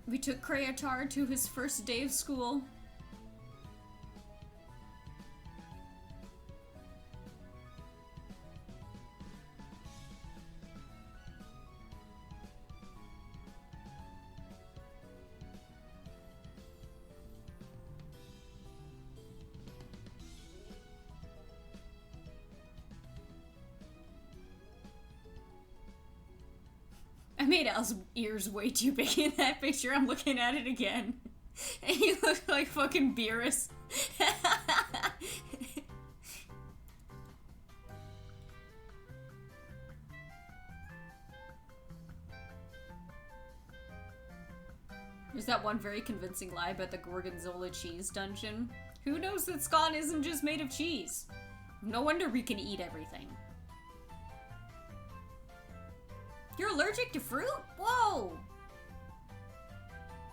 We took Krayatar to his first day of school. I made Al's ears way too big in that picture. I'm looking at it again. And he looks like fucking Beerus. There's that one very convincing lie about the Gorgonzola cheese dungeon. Who knows that scone isn't just made of cheese? No wonder we can eat everything. You're allergic to fruit? Whoa!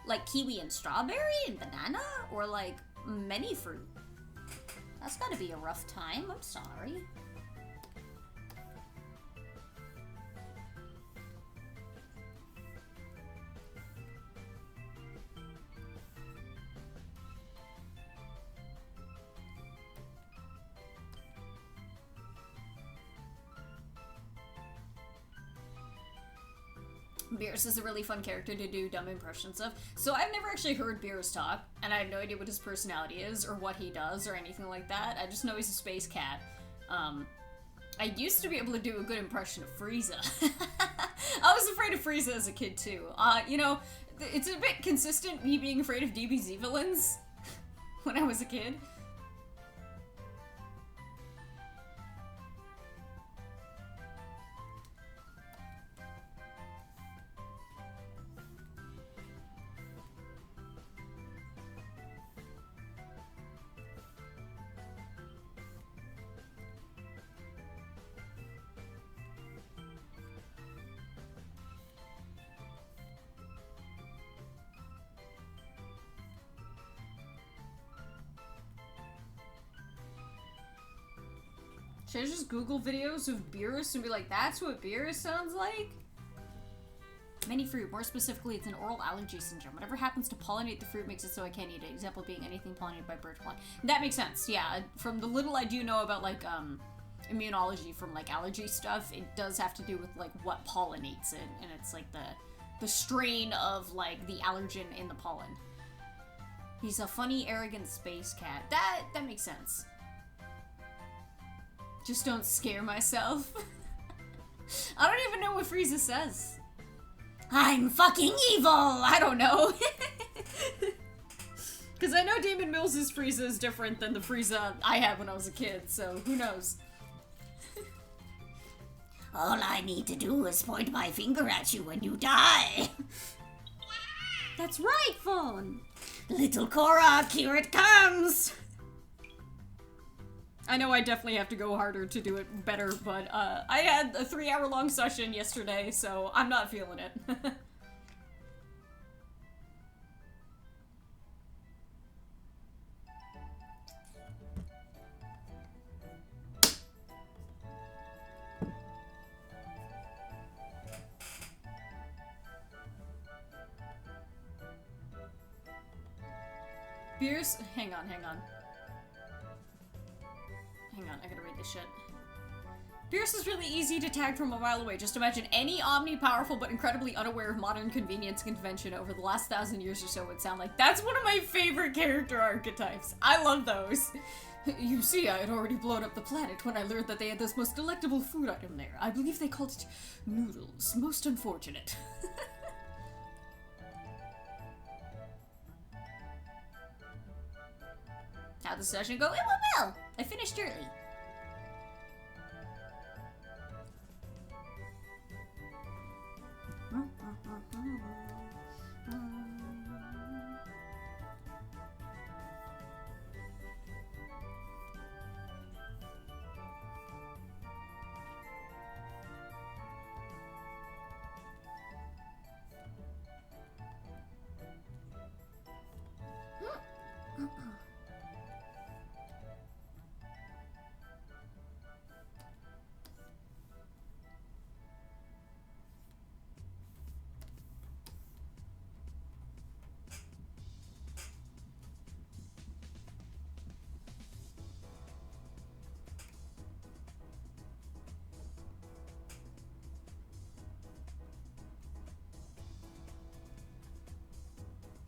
Like kiwi and strawberry and banana? Or like many fruit? That's gotta be a rough time, I'm sorry. Beerus is a really fun character to do dumb impressions of. So I've never actually heard Beerus talk, and I have no idea what his personality is, or what he does, or anything like that. I just know he's a space cat. I used to be able to do a good impression of Frieza. I was afraid of Frieza as a kid, too. You know, it's a bit consistent, me being afraid of DBZ villains when I was a kid. Should I just Google videos of Beerus and be like, that's what Beerus sounds like? Many fruit, more specifically, it's an oral allergy syndrome. Whatever happens to pollinate the fruit makes it so I can't eat it. Example being anything pollinated by bird pollen. That makes sense, yeah. From the little I do know about, like, immunology from, like, allergy stuff, it does have to do with, like, what pollinates it. And it's, like, the strain of, like, the allergen in the pollen. He's a funny, arrogant space cat. That makes sense. Just don't scare myself. I don't even know what Frieza says. I'm fucking evil! I don't know. Because I know Damon Mills' Frieza is different than the Frieza I had when I was a kid, so who knows? All I need to do is point my finger at you when you die. That's right, Fawn. Little Korok, here it comes. I know I definitely have to go harder to do it better, but I had a 3-hour-long session yesterday, so I'm not feeling it. Beers. Hang on. Hang on, I gotta read this shit. Pierce is really easy to tag from a mile away. Just imagine any omni-powerful but incredibly unaware of modern convenience convention over the last 1,000 years or so would sound like. That's one of my favorite character archetypes. I love those. You see, I had already blown up the planet when I learned that they had this most delectable food item there. I believe they called it noodles. Most unfortunate. How'd the session go? It went well. I finished early.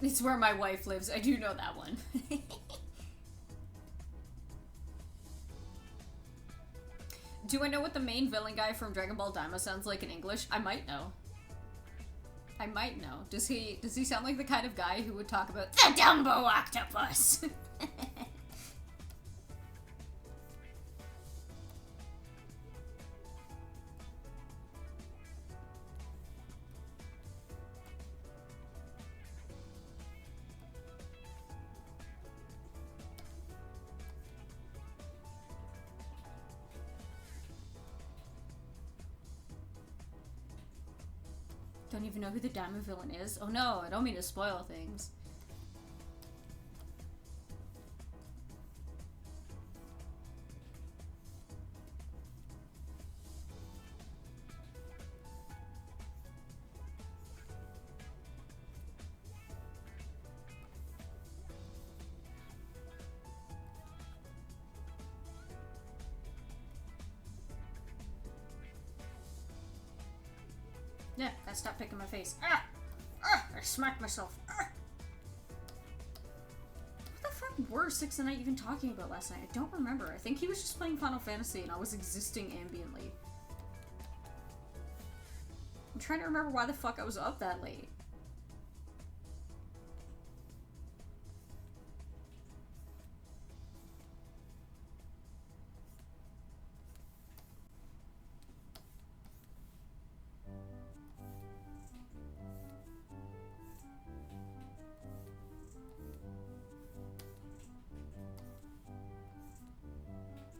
It's where my wife lives. I do know that one. Do I know what the main villain guy from Dragon Ball Daima sounds like in English? I might know. I might know. Does he sound like the kind of guy who would talk about the Dumbo octopus? Don't even know who the Daima villain is. Oh no, I don't mean to spoil things. Yeah, gotta stop picking my face. Ah! Ah! I smacked myself. Ah! What the fuck were Six and I even talking about last night? I don't remember. I think he was just playing Final Fantasy and I was existing ambiently. I'm trying to remember why the fuck I was up that late.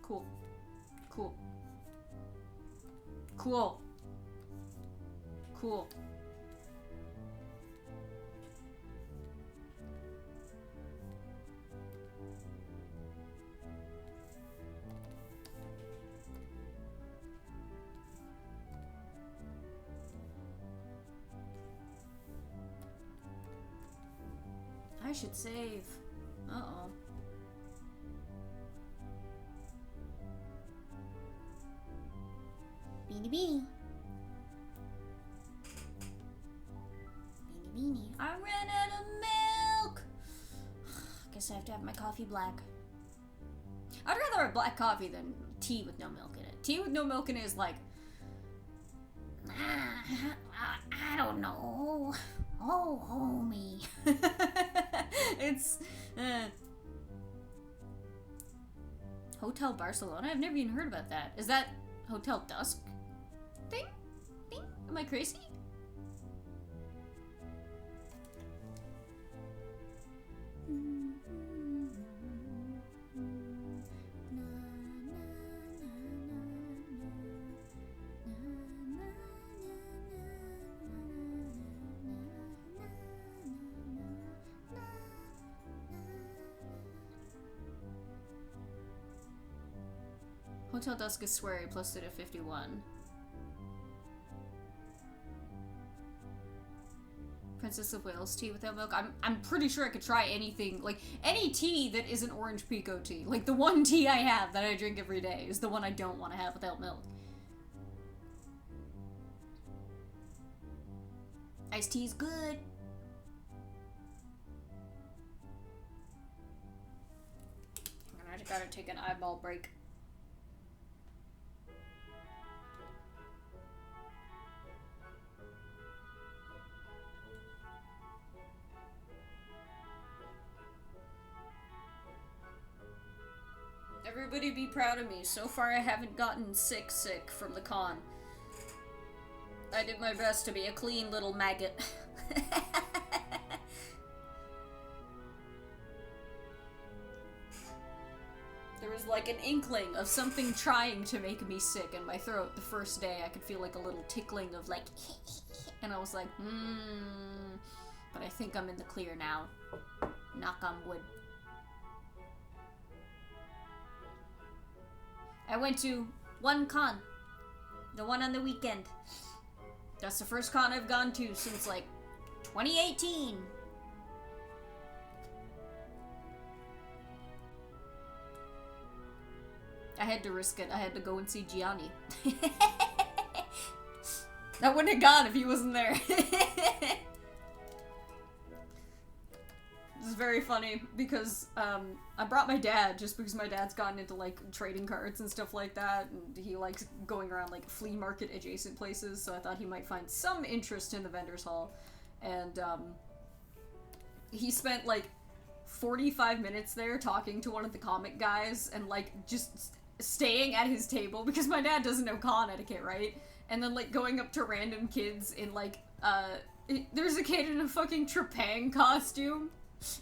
Cool. Cool. Cool. Cool. I should save. Uh-oh. Beanie beanie. Beanie beanie. I ran out of milk! Guess I have to have my coffee black. I'd rather have black coffee than tea with no milk in it. Tea with no milk in it is like... I don't know. Oh, homie. It's... Hotel Barcelona? I've never even heard about that. Is that Hotel Dusk thing? Am I crazy? Hotel Dusk is sweary, plus it at 51. Princess of Wales tea without milk. I'm pretty sure I could try anything, like any tea that isn't orange pekoe tea. Like the one tea I have that I drink every day is the one I don't want to have without milk. Iced tea's good. I gotta take an eyeball break. Everybody be proud of me. So far I haven't gotten sick from the con. I did my best to be a clean little maggot. There was like an inkling of something trying to make me sick in my throat the first day. I could feel like a little tickling of like and I was like, but I think I'm in the clear now. Knock on wood. I went to one con. The one on the weekend. That's the first con I've gone to since like 2018. I had to risk it. I had to go and see Gianni. I wouldn't have gone if he wasn't there. This is very funny because I brought my dad just because my dad's gotten into like trading cards and stuff like that, and he likes going around like flea market adjacent places, so I thought he might find some interest in the vendor's hall. And he spent like 45 minutes there talking to one of the comic guys and like just staying at his table because my dad doesn't know con etiquette, right? And then like going up to random kids in like there's a kid in a fucking Trepang costume.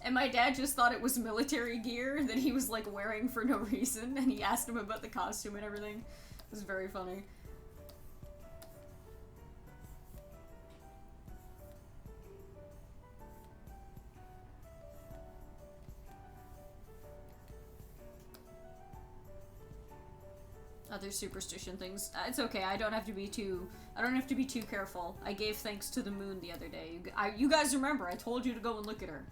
And my dad just thought it was military gear that he was, like, wearing for no reason, and he asked him about the costume and everything. It was very funny. Other superstition things. It's okay, I don't have to be too careful. I gave thanks to the moon the other day. You guys remember, I told you to go and look at her.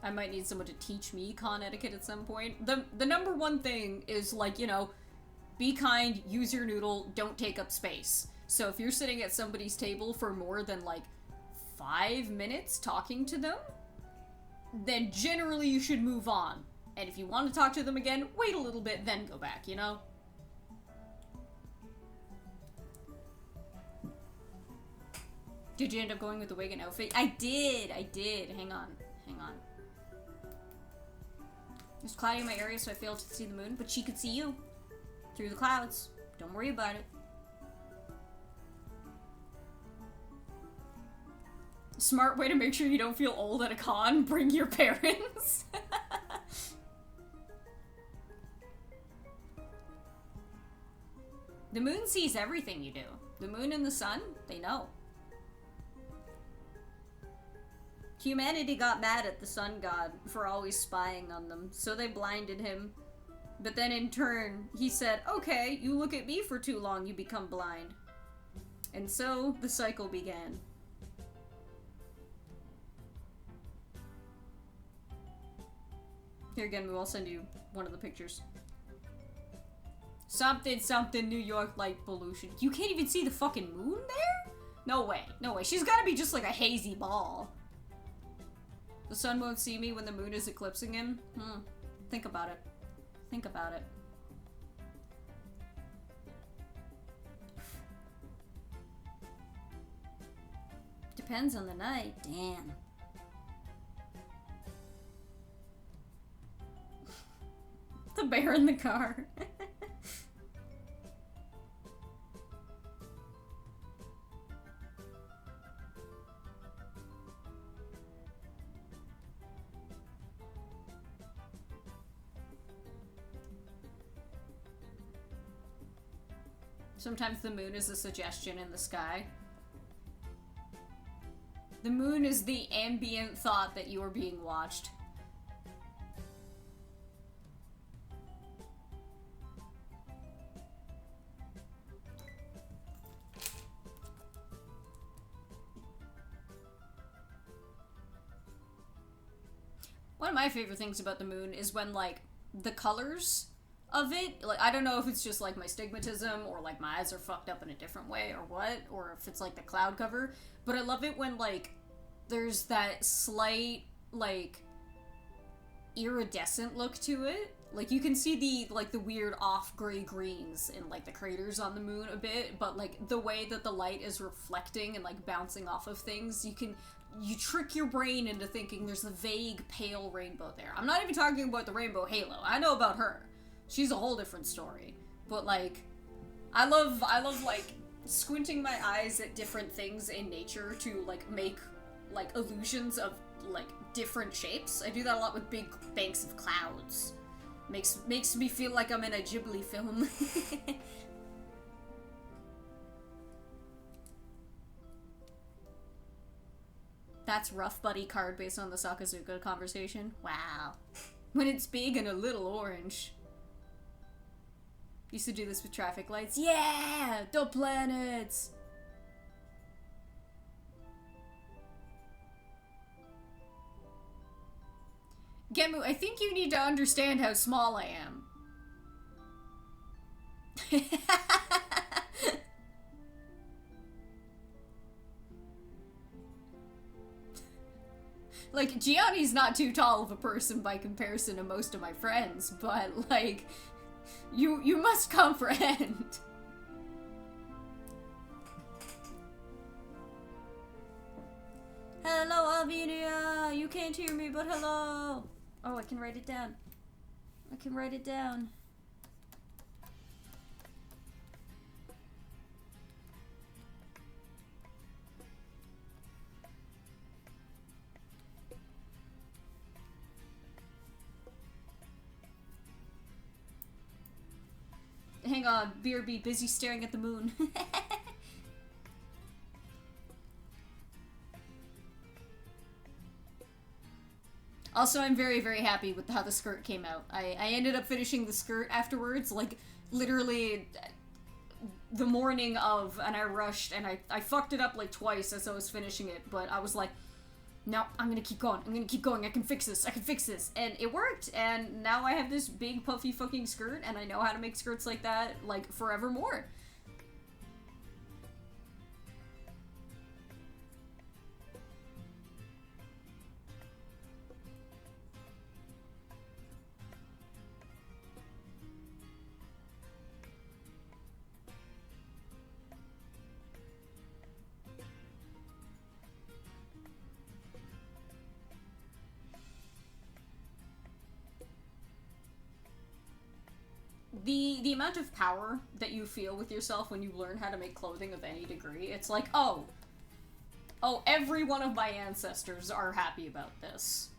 I might need someone to teach me con etiquette at some point. The number one thing is, like, you know, be kind, use your noodle, don't take up space. So if you're sitting at somebody's table for more than, like, 5 minutes talking to them, then generally you should move on. And if you want to talk to them again, wait a little bit, then go back, you know? Did you end up going with the wig and outfit? I did. Hang on. It's cloudy in my area, so I failed to see the moon, but she could see you through the clouds. Don't worry about it. Smart way to make sure you don't feel old at a con, bring your parents. The moon sees everything you do. The moon and the sun, they know. Humanity got mad at the sun god for always spying on them, so they blinded him. But then in turn, he said, okay, you look at me for too long, you become blind. And so, the cycle began. Here again, we'll send you one of the pictures. Something, New York light pollution. You can't even see the fucking moon there? No way. She's gotta be just like a hazy ball. The sun won't see me when the moon is eclipsing him? Think about it. Depends on the night. Damn. The bear in the car. Sometimes the moon is a suggestion in the sky. The moon is the ambient thought that you are being watched. One of my favorite things about the moon is when, like, the colors of it, like, I don't know if it's just, like, my stigmatism, or, like, my eyes are fucked up in a different way, or what, or if it's, like, the cloud cover, but I love it when, like, there's that slight, like, iridescent look to it. Like, you can see the, like, the weird off gray greens in, like, the craters on the moon a bit, but, like, the way that the light is reflecting and, like, bouncing off of things, you trick your brain into thinking there's a vague pale rainbow there. I'm not even talking about the rainbow halo. I know about her. She's a whole different story. But, like, I love, like, squinting my eyes at different things in nature to, like, make, like, illusions of, like, different shapes. I do that a lot with big banks of clouds. Makes me feel like I'm in a Ghibli film. That's rough buddy card based on the Sakazuka conversation. Wow. When it's big and a little orange. Used to do this with traffic lights. Yeah! The planets! Gemu, I think you need to understand how small I am. Like, Gianni's not too tall of a person by comparison to most of my friends, but, like, you must comprehend. Hello, Alvinia! You can't hear me, but hello! Oh, I can write it down. I can write it down. Hang on, BRB, busy staring at the moon. Also, I'm very, very happy with how the skirt came out. I ended up finishing the skirt afterwards, like, literally the morning of, and I rushed, and I fucked it up, like, twice as I was finishing it, but I was like, no, I'm gonna keep going, I can fix this, and it worked, and now I have this big, puffy fucking skirt, and I know how to make skirts like that, like, forevermore. The amount of power that you feel with yourself when you learn how to make clothing of any degree, it's like, oh, every one of my ancestors are happy about this.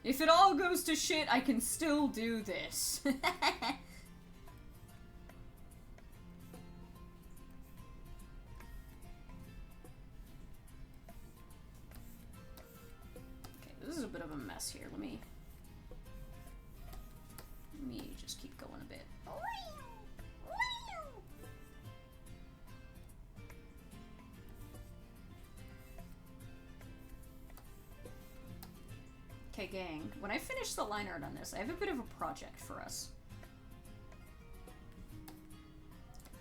If it all goes to shit, I can still do this. Okay, this is a bit of a mess here. Let me just keep going a bit. Okay, gang, when I finish the line art on this, I have a bit of a project for us.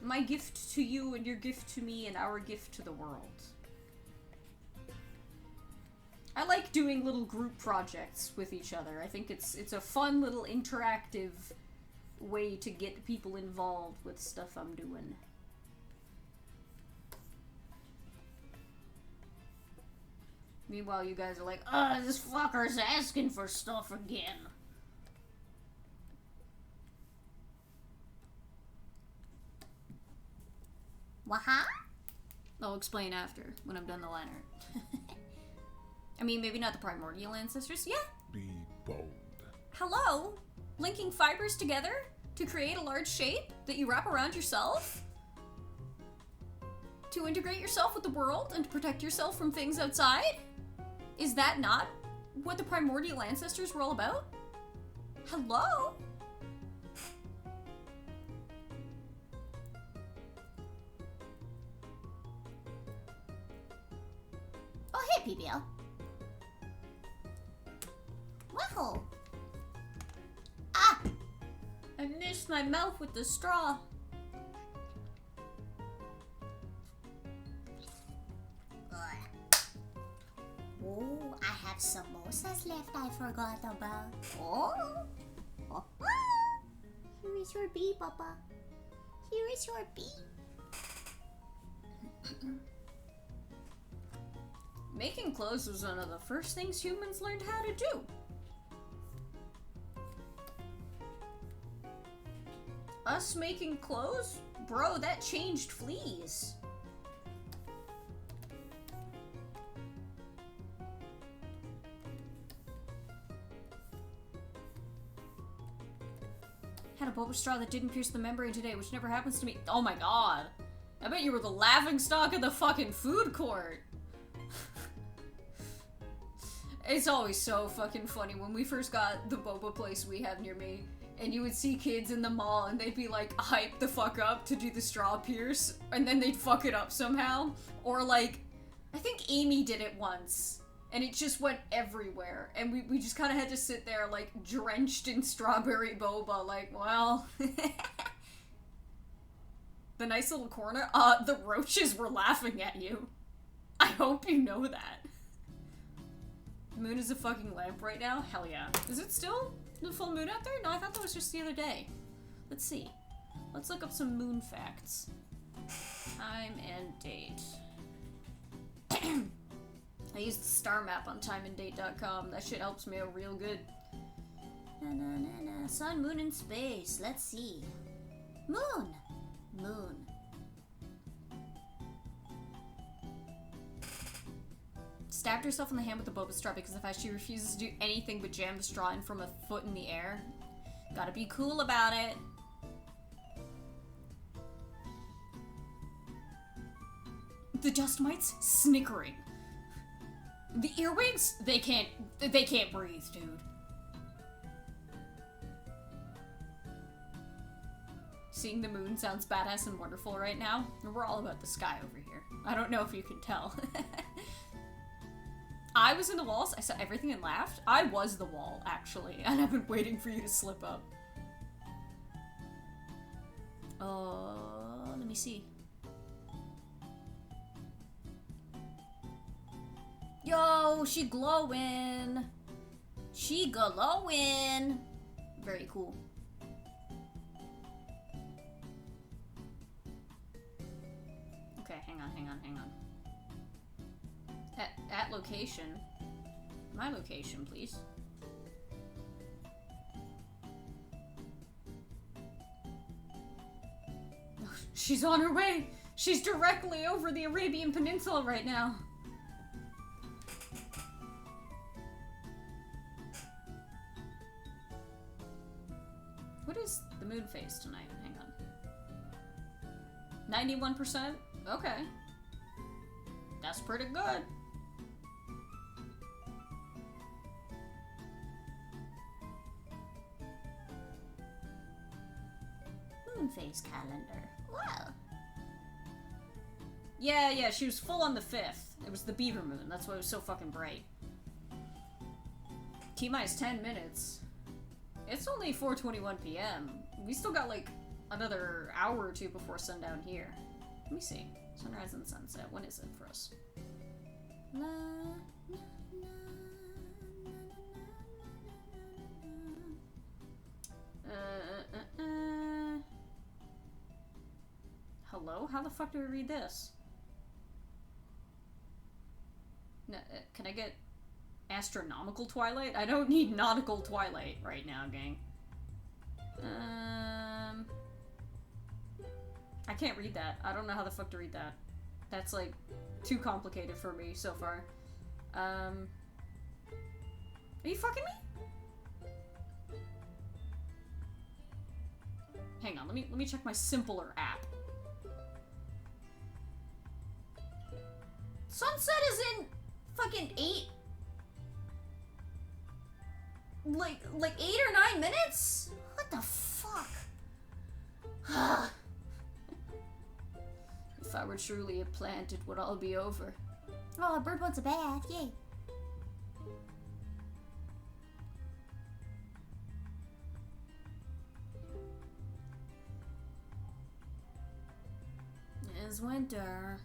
My gift to you and your gift to me and our gift to the world. I like doing little group projects with each other. I think it's a fun little interactive way to get people involved with stuff I'm doing. Meanwhile, you guys are like, this fucker's asking for stuff again. Waha? I'll explain after, when I'm done the line art. I mean, maybe not the primordial ancestors. Yeah. Be bold. Hello? Linking fibers together to create a large shape that you wrap around yourself? To integrate yourself with the world and to protect yourself from things outside? Is that not what the primordial ancestors were all about? Hello? Oh, hey, PBL. Wow. Ah! I missed my mouth with the straw. Oh, I have samosas left I forgot about. Oh. Oh. Here is your bee, Papa. Here is your bee. Making clothes was one of the first things humans learned how to do. Us making clothes? Bro, that changed fleas. Had a boba straw that didn't pierce the membrane today, which never happens to me. Oh my god. I bet you were the laughingstock of the fucking food court. It's always so fucking funny when we first got the boba place we have near me, and you would see kids in the mall and they'd be like hyped the fuck up to do the straw pierce, and then they'd fuck it up somehow. Or like, I think Amy did it once, and it just went everywhere, and we just kind of had to sit there like drenched in strawberry boba, like, well... The nice little corner, the roaches were laughing at you. I hope you know that. The moon is a fucking lamp right now? Hell yeah. Is it still the full moon out there? No, I thought that was just the other day. Let's see. Let's look up some moon facts. Time and date. I use the star map on timeanddate.com. That shit helps me out real good. Na na na na. Sun, moon, and space. Let's see. Moon. Moon. Stabbed herself in the hand with the boba straw because of how she refuses to do anything but jam the straw in from a foot in the air. Gotta be cool about it. The dust mites snickering. The earwigs, they can't breathe, dude. Seeing the moon sounds badass and wonderful right now. We're all about the sky over here. I don't know if you can tell. I was in the walls, I saw everything and laughed. I was the wall, actually, and I've been waiting for you to slip up. Let me see. Yo, she glowing. She glowing. Very cool. Okay, hang on. At location. My location, please. She's on her way! She's directly over the Arabian Peninsula right now. What is the moon phase tonight? Hang on. 91%? Okay. That's pretty good. Moon phase calendar. Wow. Yeah, she was full on the 5th. It was the beaver moon. That's why it was so fucking bright. T-minus 10 minutes. It's only 4:21 p.m. We still got like another hour or two before sundown here. Let me see. Sunrise and sunset. When is it for us? La, la, la, Hello? How the fuck do we read this? No, can I get astronomical twilight? I don't need nautical twilight right now, gang. I can't read that. I don't know how the fuck to read that. That's like too complicated for me so far. Are you fucking me? Hang on, let me check my simpler app. Sunset is in fucking 8. Like 8 or 9 minutes? What the fuck? If I were truly a plant, it would all be over. Oh, a bird wants a bath. Yay. is winter.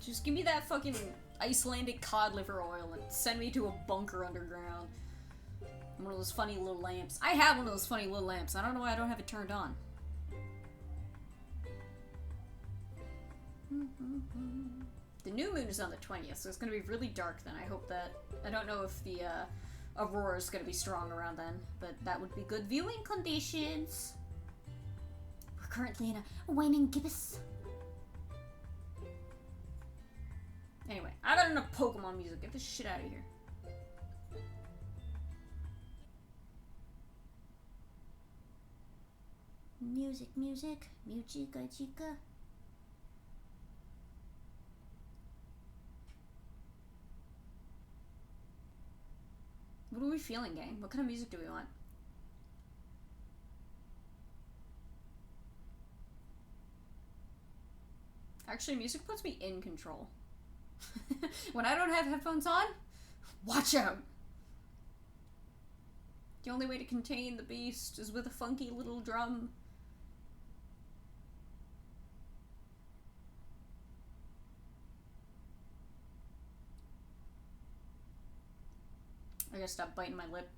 Just give me that fucking Icelandic cod liver oil and send me to a bunker underground. One of those funny little lamps. I have one of those funny little lamps. I don't know why I don't have it turned on. The new moon is on the 20th, so it's gonna be really dark then. I hope that... I don't know if the aurora is gonna be strong around then, but that would be good viewing conditions. We're currently in a waning gibbous. Anyway, I got enough Pokemon music. Get this shit out of here. Music, music, musica chica. What are we feeling, gang? What kind of music do we want? Actually, music puts me in control. When I don't have headphones on, watch out! The only way to contain the beast is with a funky little drum. I gotta stop biting my lip.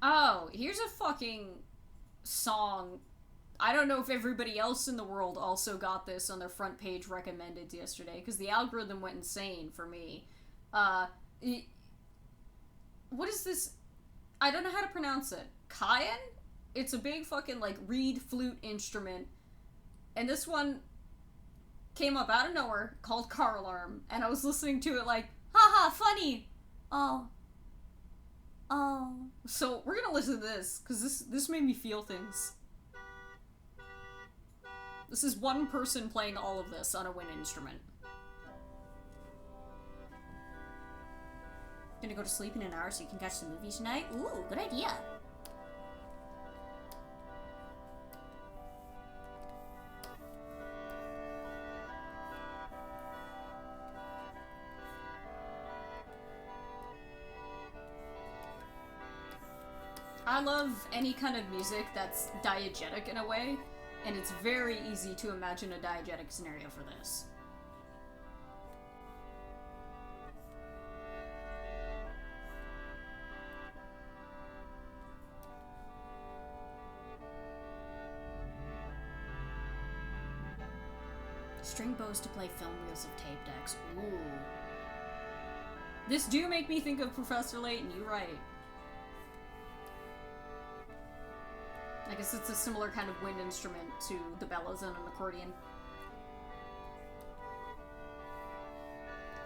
Oh, here's a fucking song. I don't know if everybody else in the world also got this on their front page recommended yesterday, because the algorithm went insane for me. What is this? I don't know how to pronounce it. Cayenne? It's a big fucking, like, reed flute instrument. And this one came up out of nowhere, called Car Alarm, and I was listening to it like, haha, funny! Oh. Oh. So, we're gonna listen to this, because this made me feel things. This is one person playing all of this on a wind instrument. Gonna go to sleep in an hour so you can catch the movie tonight? Ooh, good idea. I love any kind of music that's diegetic in a way, and it's very easy to imagine a diegetic scenario for this. String bows to play film reels of tape decks. Ooh. This do make me think of Professor Layton, you're right. I guess it's a similar kind of wind instrument to the bellows on an accordion.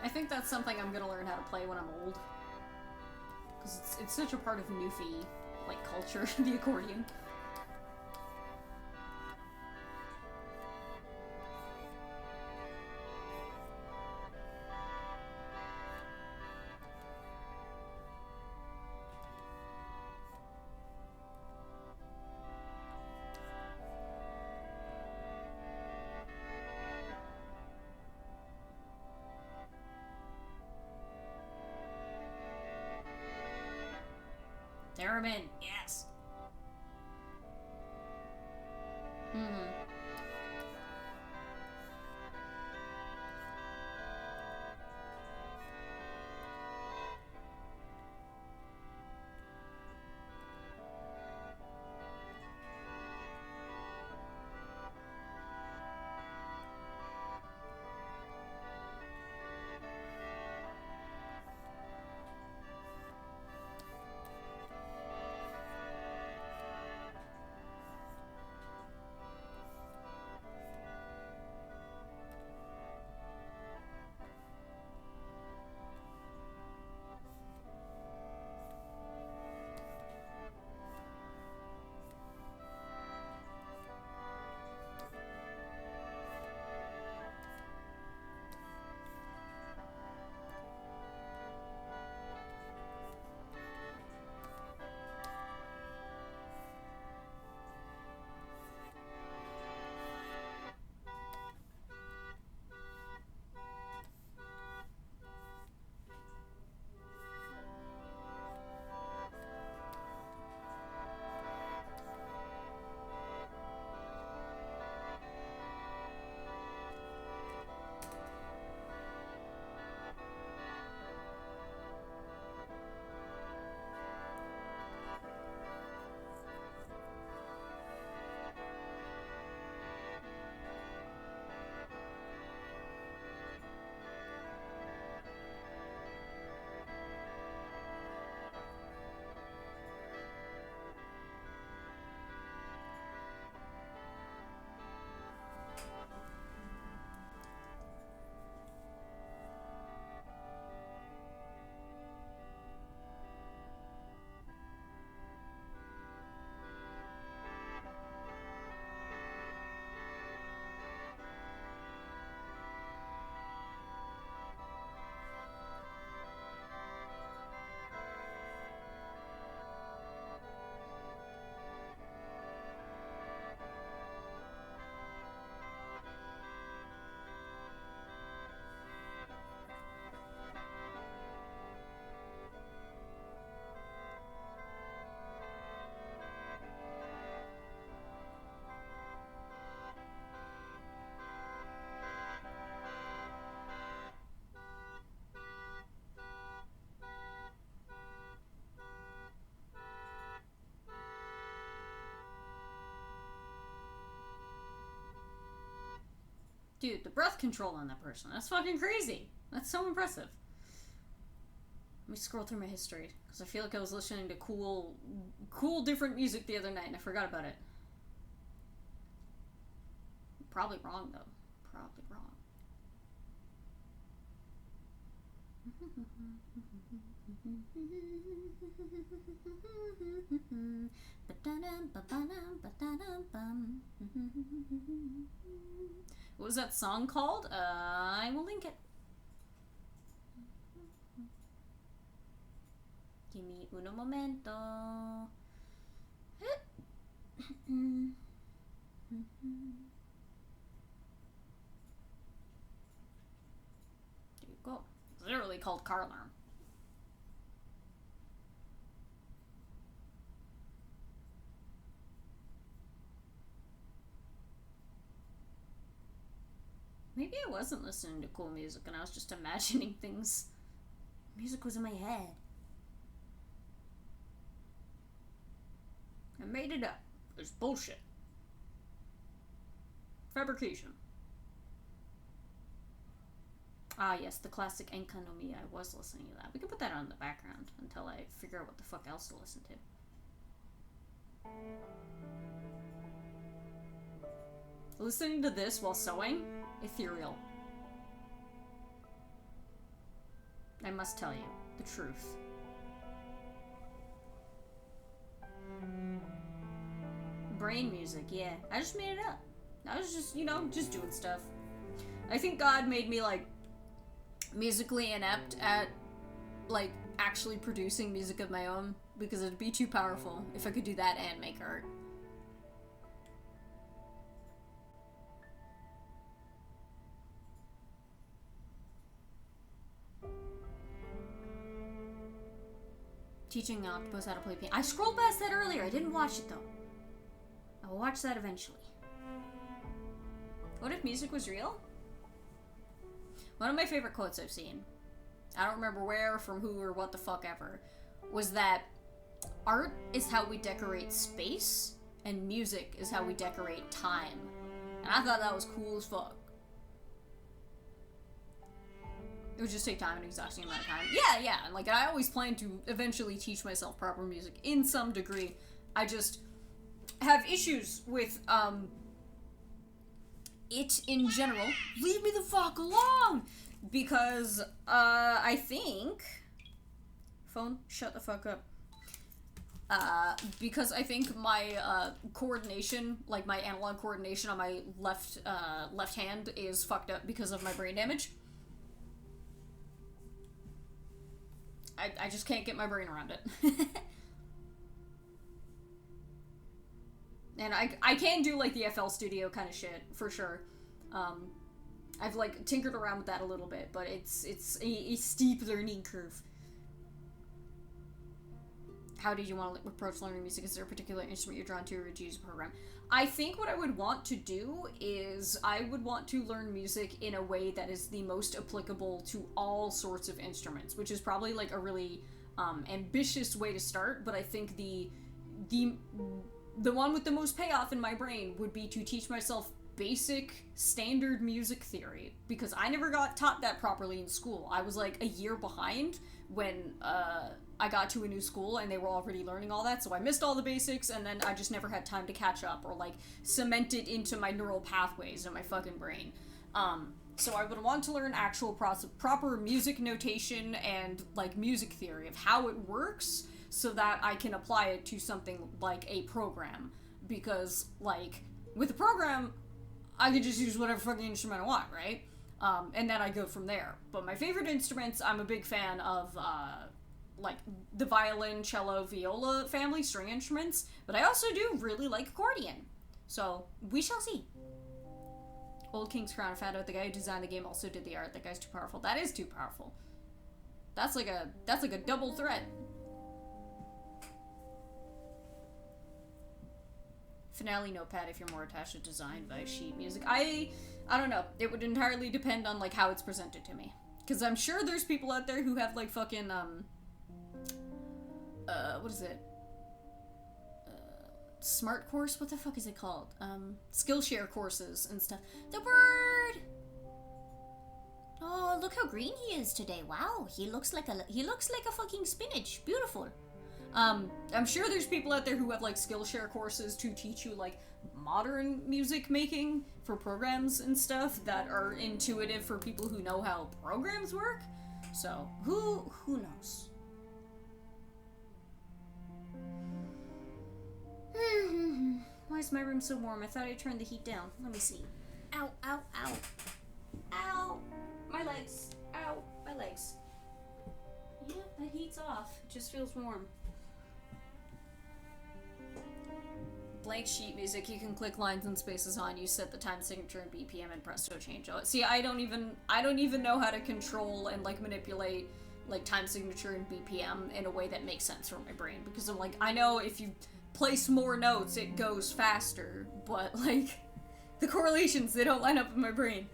I think that's something I'm gonna learn how to play when I'm old. Because it's such a part of Newfie, like, culture, the accordion. Theremin, yes. Dude, the breath control on that person. That's fucking crazy. That's so impressive. Let me scroll through my history, because I feel like I was listening to cool different music the other night, and I forgot about it. Probably wrong, though. Probably wrong. What was that song called? I will link it. Give me uno momento. There you go. It's literally called Car Alarm. Maybe I wasn't listening to cool music and I was just imagining things. Music was in my head. I made it up. It's bullshit. Fabrication. Ah, yes, the classic Enka no Miya. I was listening to that. We can put that on in the background until I figure out what the fuck else to listen to. Listening to this while sewing? Ethereal. I must tell you the truth. Brain music, yeah. I just made it up. I was just, you know, just doing stuff. I think God made me, like, musically inept at, like, actually producing music of my own, because it'd be too powerful if I could do that and make art. Teaching an octopus how to play piano. I scrolled past that earlier. I didn't watch it, though. I will watch that eventually. What if music was real? One of my favorite quotes I've seen, I don't remember where, from who, or what the fuck ever, was that art is how we decorate space, and music is how we decorate time. And I thought that was cool as fuck. It would just take time, an exhausting amount of time. Yeah, and like, I always plan to eventually teach myself proper music in some degree. I just have issues with, it in general. Leave me the fuck alone! Because, I think... Phone, shut the fuck up. Because I think my, coordination, like my analog coordination on my left hand is fucked up because of my brain damage. I just can't get my brain around it. And I can do, like, the FL Studio kind of shit, for sure. I've, like, tinkered around with that a little bit, but it's a steep learning curve. How did you want to approach learning music? Is there a particular instrument you're drawn to, or would you use a program? I think what I would want to do is I would want to learn music in a way that is the most applicable to all sorts of instruments, which is probably, like, a really ambitious way to start, but I think the one with the most payoff in my brain would be to teach myself basic standard music theory, because I never got taught that properly in school. I was like a year behind when I got to a new school and they were already learning all that, so I missed all the basics, and then I just never had time to catch up or like cement it into my neural pathways in my fucking brain. So I would want to learn actual proper music notation and like music theory of how it works, so that I can apply it to something like a program. Because, like, with a program, I could just use whatever fucking instrument I want, right? And then I go from there. But my favorite instruments, I'm a big fan of, like, the violin, cello, viola family, string instruments. But I also do really like accordion. So, we shall see. Old King's Crown, I found out the guy who designed the game also did the art. That guy's too powerful. That is too powerful. That's like a double threat. Finale notepad if you're more attached to design by sheet music. I don't know. It would entirely depend on like how it's presented to me. Because I'm sure there's people out there who have like fucking what is it? Smart course? What the fuck is it called? Skillshare courses and stuff. The word! look how green he is today. Wow, he looks like a fucking spinach. Beautiful. I'm sure there's people out there who have like Skillshare courses to teach you like modern music making for programs and stuff that are intuitive for people who know how programs work. So Who knows? why is my room so warm? I thought I turned the heat down. Let me see. Ow, ow, ow. Ow. My legs. Ow, my legs. Yeah, the heat's off. It just feels warm. Blank sheet music, you can click lines and spaces on, you set the time signature and BPM and presto change. Oh, see, I don't even know how to control and like manipulate like time signature and BPM in a way that makes sense for my brain, because I'm like, I know if you place more notes it goes faster, but like the correlations, they don't line up in my brain.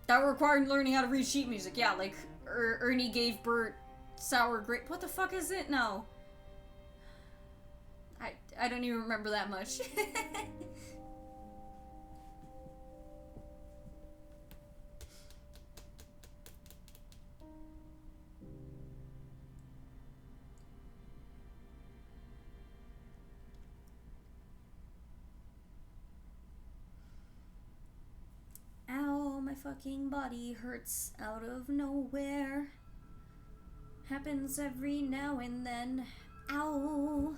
That required learning how to read sheet music. Yeah, like Ernie gave Bert sour grape. What the fuck is it now? I don't even remember that much. Ow, my fucking body hurts out of nowhere. Happens every now and then. Ow.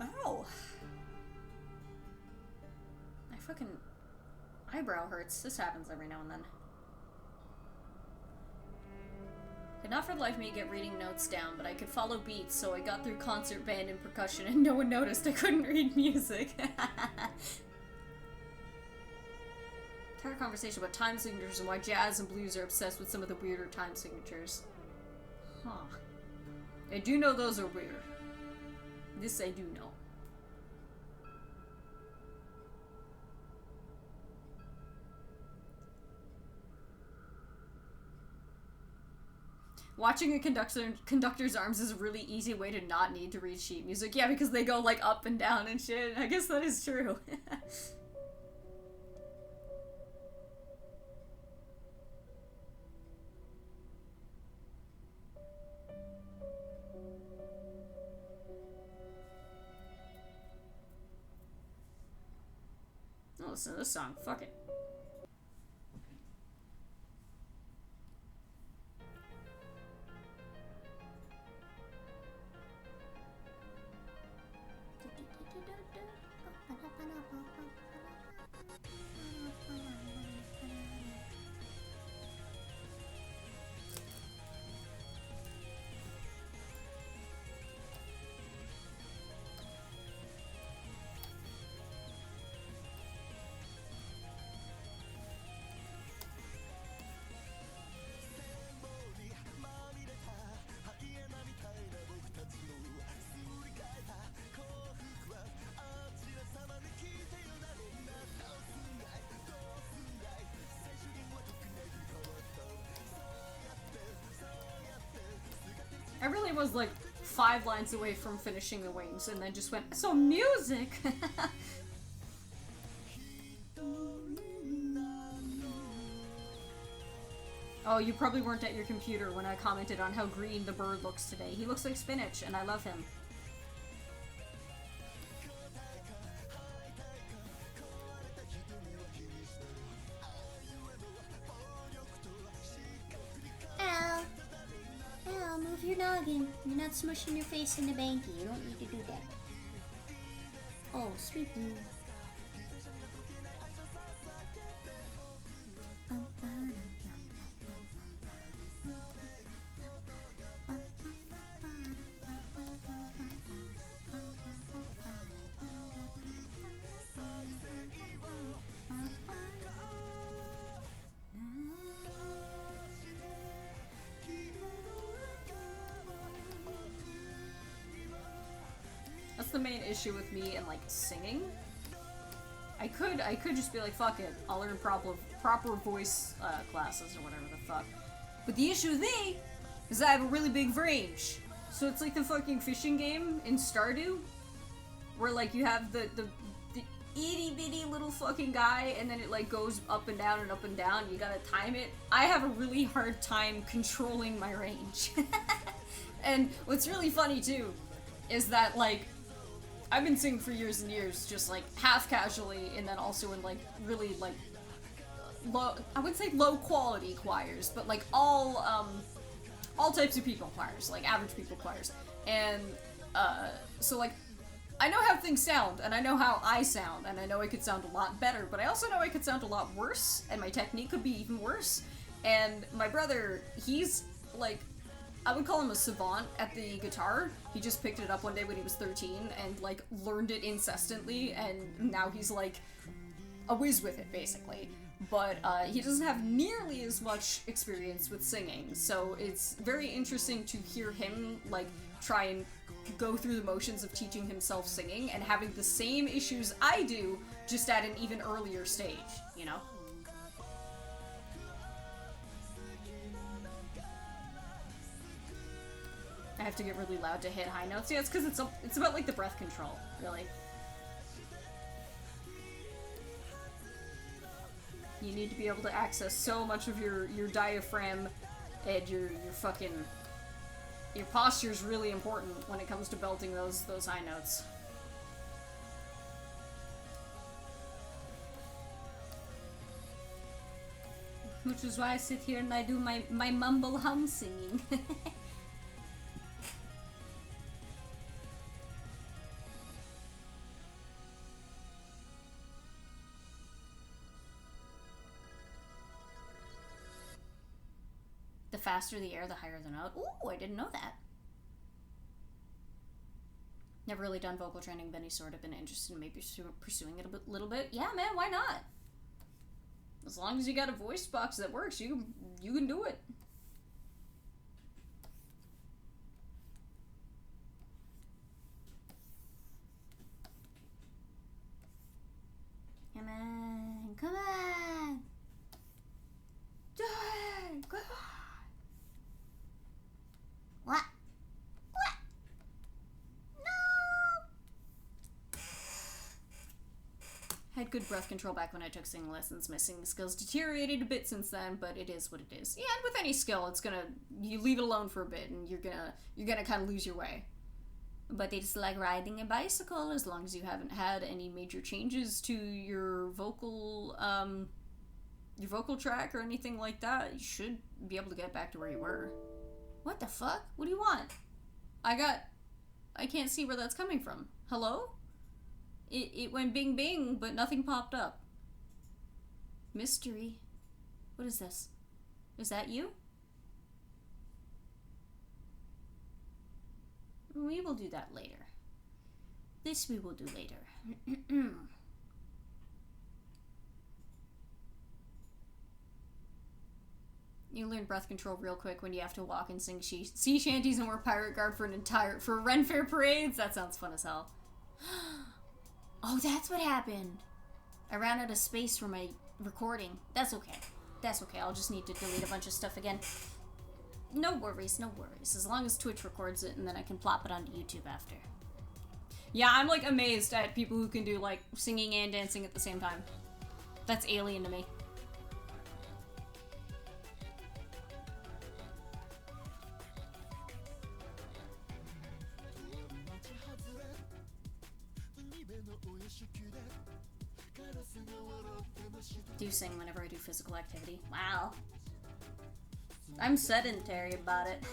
Ow. My fucking eyebrow hurts. This happens every now and then. Could not for the life of me get reading notes down, but I could follow beats, so I got through concert, band, and percussion, and no one noticed I couldn't read music. Entire conversation about time signatures and why jazz and blues are obsessed with some of the weirder time signatures. Huh. I do know those are weird. This I do know. Watching a conductor's arms is a really easy way to not need to read sheet music. Yeah, because they go like up and down and shit. I guess that is true. I'll listen to this song. Fuck it. I really was like 5 lines away from finishing the wings and then just went, so music! Oh, you probably weren't at your computer when I commented on how green the bird looks today. He looks like spinach and I love him. Move your noggin. You're not smushing your face in the banky. You don't need to do that. Oh, sweet blue. That's the main issue with me and like singing, I could just be like, fuck it, I'll learn proper voice classes or whatever the fuck. But the issue with me is that I have a really big range. So it's like the fucking fishing game in Stardew, where like you have the itty bitty little fucking guy, and then it like goes up and down and up and down. You gotta time it. I have a really hard time controlling my range. And what's really funny too is that like I've been singing for years and years, just like half casually, and then also in like really like low, I wouldn't say low quality choirs, but like all types of people choirs, like average people choirs. And so like I know how things sound, and I know how I sound, and I know I could sound a lot better, but I also know I could sound a lot worse, and my technique could be even worse. And my brother, he's like, I would call him a savant at the guitar. He just picked it up one day when he was 13 and like learned it incessantly, and now he's like a whiz with it basically. But he doesn't have nearly as much experience with singing, so it's very interesting to hear him like try and go through the motions of teaching himself singing and having the same issues I do, just at an even earlier stage, you know? I have to get really loud to hit high notes. Yeah, it's because it's about like the breath control, really. You need to be able to access so much of your diaphragm and your fucking... Your posture is really important when it comes to belting those high notes. Which is why I sit here and I do my mumble hum singing. The faster the air, the higher the note. Ooh, I didn't know that. Never really done vocal training of any sort. I've been interested in maybe pursuing it a little bit. Yeah, man, why not? As long as you got a voice box that works, you can do it. Come on, come on. Do it, come on. What? What? No! Had good breath control back when I took singing lessons. My singing skills deteriorated a bit since then, but it is what it is. Yeah, and with any skill, it's gonna, you leave it alone for a bit and you're gonna kind of lose your way. But it's like riding a bicycle. As long as you haven't had any major changes to your vocal track or anything like that, you should be able to get back to where you were. What the fuck? What do you want? I can't see where that's coming from. Hello? It went bing bing, but nothing popped up. Mystery. What is this? Is that you? We will do that later. This we will do later. You learn breath control real quick when you have to walk and sing sea shanties and wear pirate garb for Ren Fair parades. That sounds fun as hell. Oh, that's what happened. I ran out of space for my recording. That's okay. That's okay. I'll just need to delete a bunch of stuff again. No worries, no worries. As long as Twitch records it and then I can plop it onto YouTube after. Yeah, I'm like amazed at people who can do like singing and dancing at the same time. That's alien to me. Do sing whenever I do physical activity. Wow. I'm sedentary about it.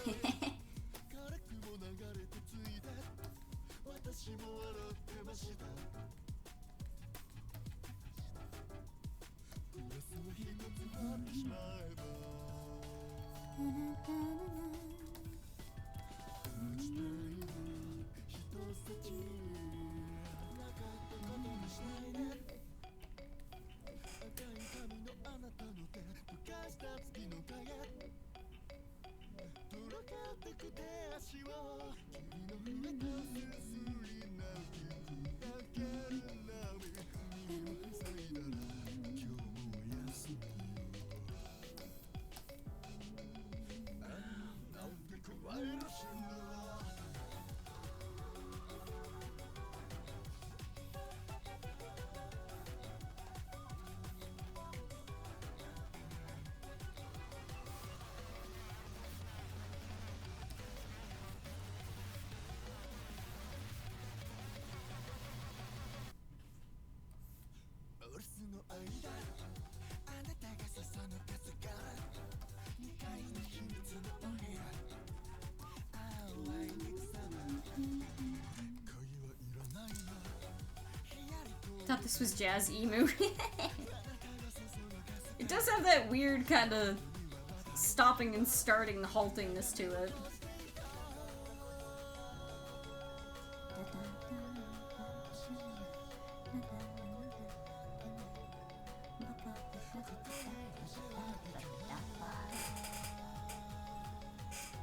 Thought this was jazz emu. It does have that weird kind of stopping and starting haltingness to it.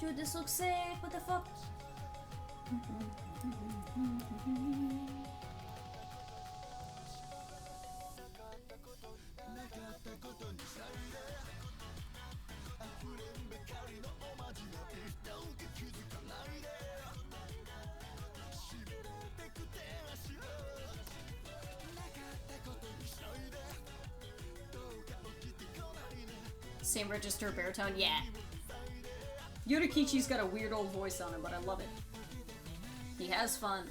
Dude, this looks sick. What the fuck? Same register baritone, yeah. Yodakichi's got a weird old voice on him, but I love it. He has fun.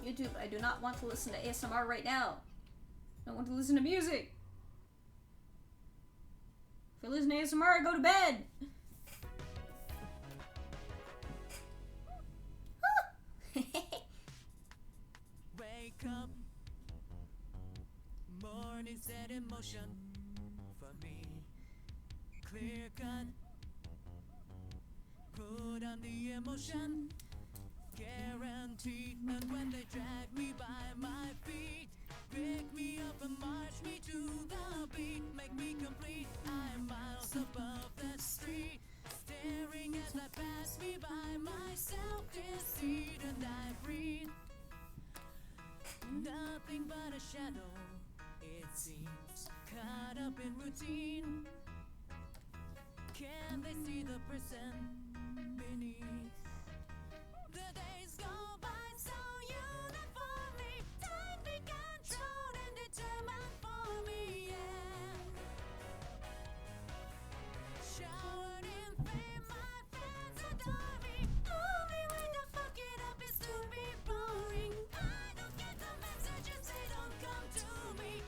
YouTube, I do not want to listen to ASMR right now. I want to listen to music. If I listen to ASMR, I go to bed. Wake up, morning set in motion for me. Clear cut, put on the emotion. Guaranteed, and when they drag me by my feet, pick me up and march me to the beat, make me complete. I'm miles above the street, staring as I pass me by myself, deceit, and I breathe. Nothing but a shadow, it seems, caught up in routine. Can they see the present beneath? The days go by so uniformly, time be controlled and determined for me, yeah. Showered in fame, my fans adore me. Only way to fuck it up is to be boring. I don't get the messages, they don't come to me.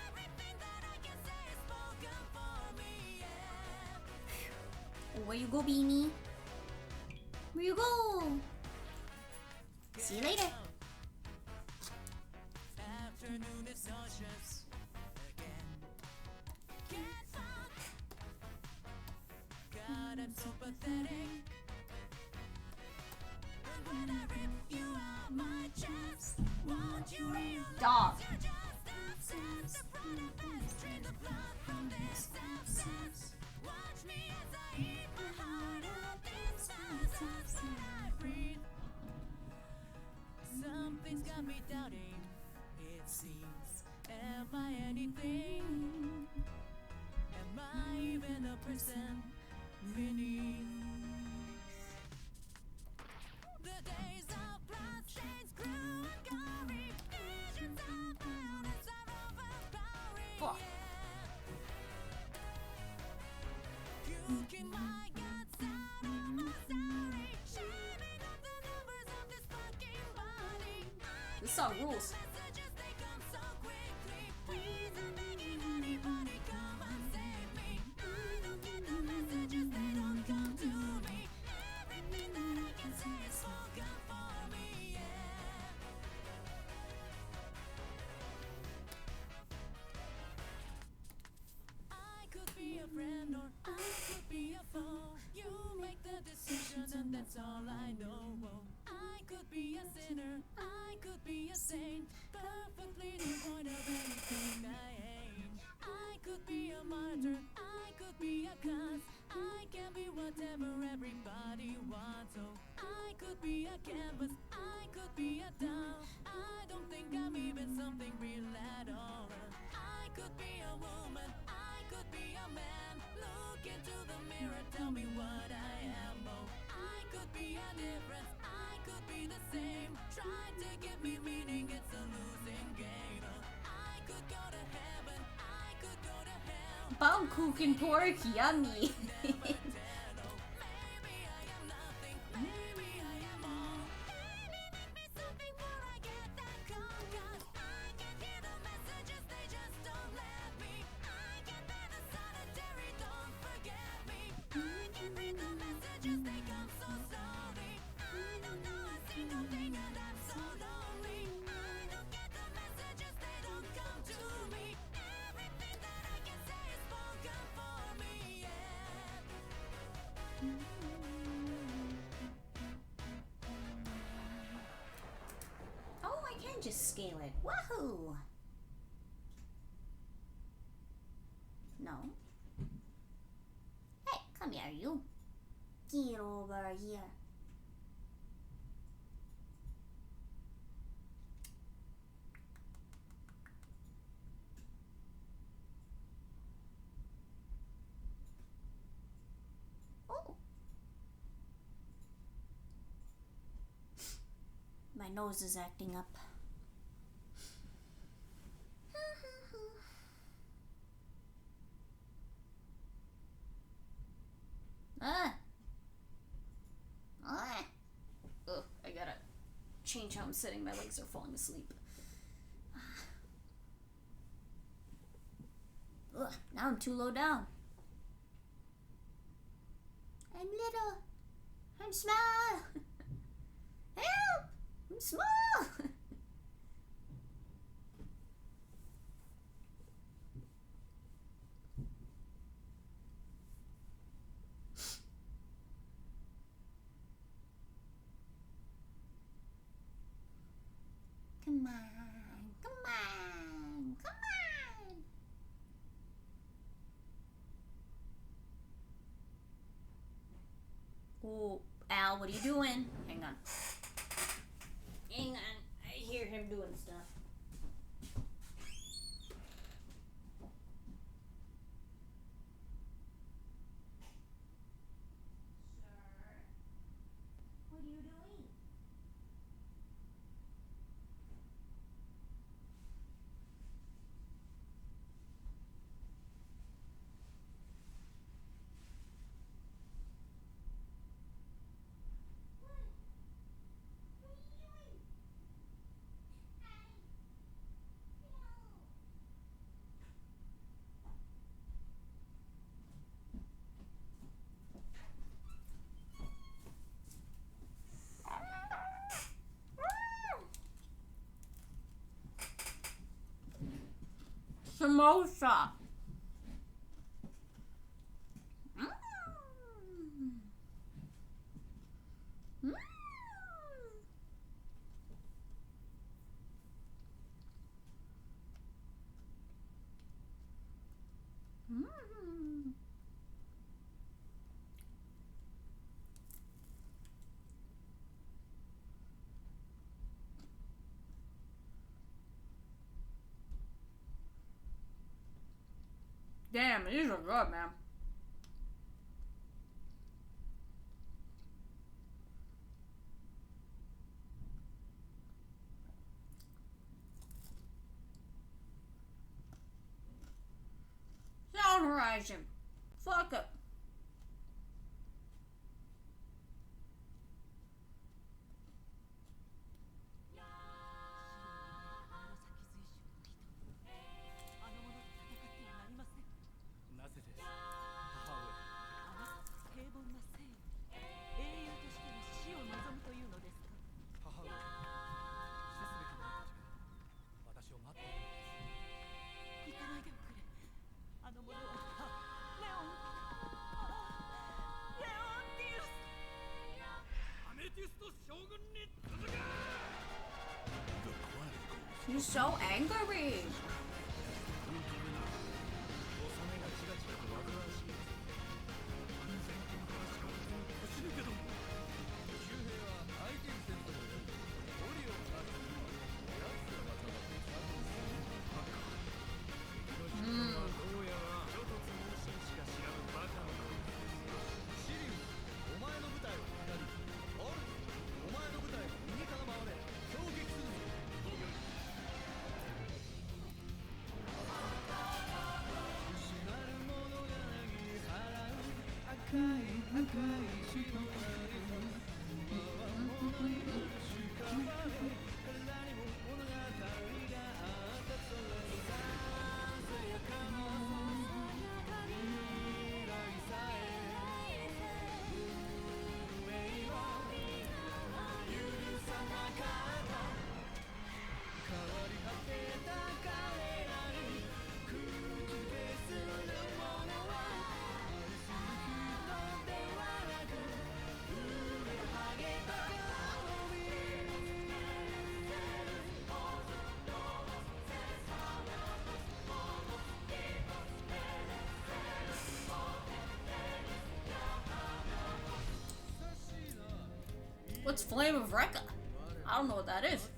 Everything that I can say is spoken for me, yeah. Where you go, Beanie? Where you go? See you later. Afternoon is nauseous again. Get fucked. God, I'm so pathetic. And when I rip you out my chest, won't you realize Dog. you're just upset? The front of best, drain the blood from this abscess. Watch me as I eat my heart out this fast. I breathe. Something's got me doubting, it seems. Am I anything? Am I even a percent beneath? The days of blood stains, glue and gory, visions of violence are overpowering. Fuck. Puking my guts out of my salary, shaving up the numbers of this fucking body. This song rules. Messages, they come so quickly. Please, I'm begging anybody, come and save me. I don't get the message. that's all I know. I could be a sinner, I could be a saint, perfectly devoid of anything I ain't. I could be a martyr, I could be a cause, I can be whatever everybody wants. Oh, I could be a canvas, I could be a doll. I don't think I'm even something real at all. I could be a woman, I could be a man. Look into the mirror, tell me what I am. Oh, I could be a difference, I could be the same. Try to give me meaning, it's a losing game. I could go to heaven, I could go to hell. Baumkuchen pork, yummy. Maybe I am nothing, maybe I am all. Maybe make me something before I get that call. 'Cause I can hear the messages, they just don't let me. I can bear the solitary, don't forget me. I can read the messages, they come so slowly. I don't know a single thing and I'm so lonely. I don't get the messages, they don't come to me. Everything that I can say is spoken for me, yeah. Oh, I can just scale it. Wahoo! No. Hey, come here, you. Get over here. Oh. My nose is acting up. Ah. Ah. Ugh, I gotta change how I'm sitting. My legs are falling asleep. Ugh, now I'm too low down. I'm little. I'm small. Help! I'm small. Come on, come on, come on. Oh, Al, what are you doing? Hang on. Hang on. I hear him doing stuff. Sir, what are you doing? Samosa. Mm. Mm. Mm. Damn, these are good, man. Sound Horizon. Fuck it. He's so angry. What's Flame of Rekka? I don't know what that is.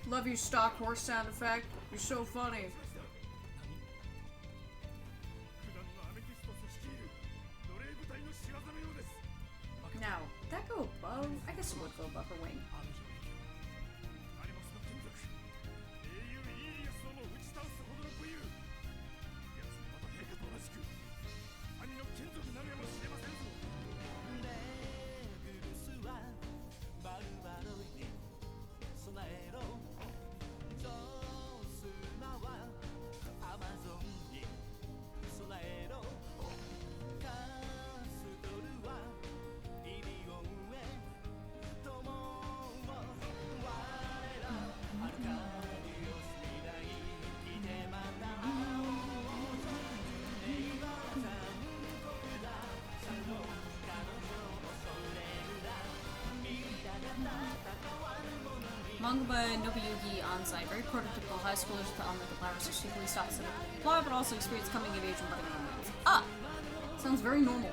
Love your stock horse sound effect. You're so funny. Now, would that go above? I guess it would go above her wing. Manga by Nobuyuki on-site. Very prototypical high schoolers with the unlike the flowers secretly stocks in the plot, but also experience coming of age and budding romance. Ah! Sounds very normal.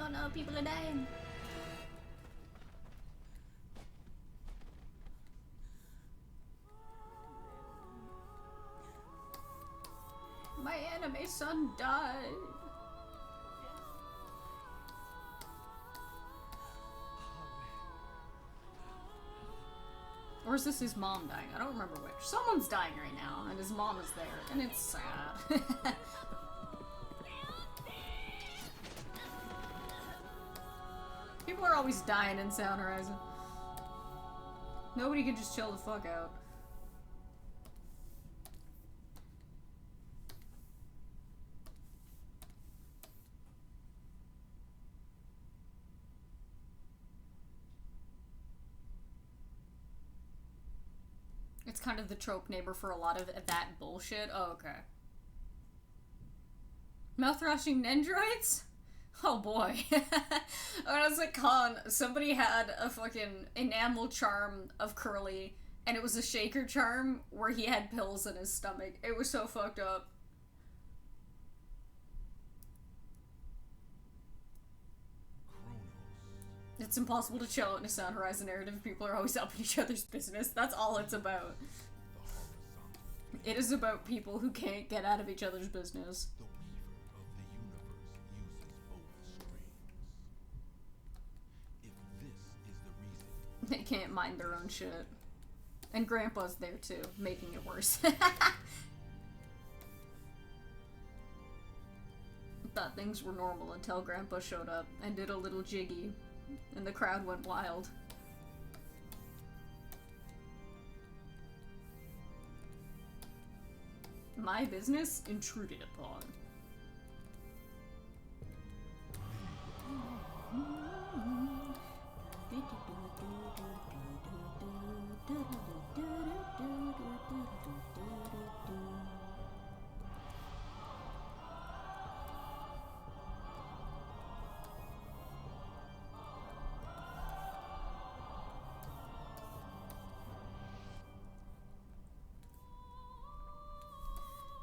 Oh no, people are dying. My anime son died. Or is this his mom dying? I don't remember which. Someone's dying right now, and his mom is there, and it's sad. People are always dying in Sound Horizon. Nobody can just chill the fuck out. It's kind of the trope neighbor for a lot of that bullshit. Oh, okay. Mouth thrashing Nendroids? Oh boy. When I was at con, somebody had a fucking enamel charm of Curly, and it was a shaker charm where he had pills in his stomach. It was so fucked up. It's impossible to chill out in a Sound Horizon narrative. People are always up in each other's business. That's all it's about. It is about people who can't get out of each other's business. They can't mind their own shit. And Grandpa's there too, making it worse. Thought things were normal until Grandpa showed up and did a little jiggy, and the crowd went wild. My business intruded upon.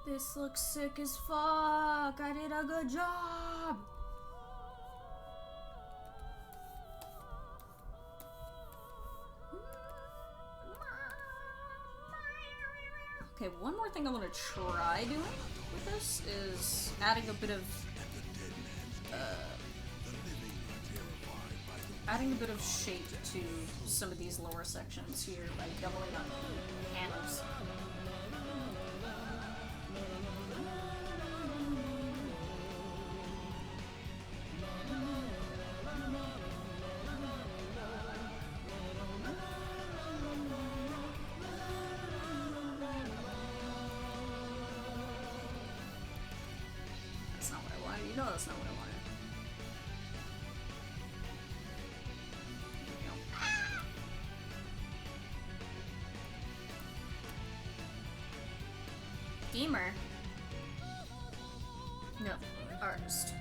This looks sick as fuck. I did a good job. Okay, one more thing I want to try doing with this is adding a bit of shape to some of these lower sections here by doubling up panels. That's not what I wanted. You know that's not what I wanted. Gamer? No, artist.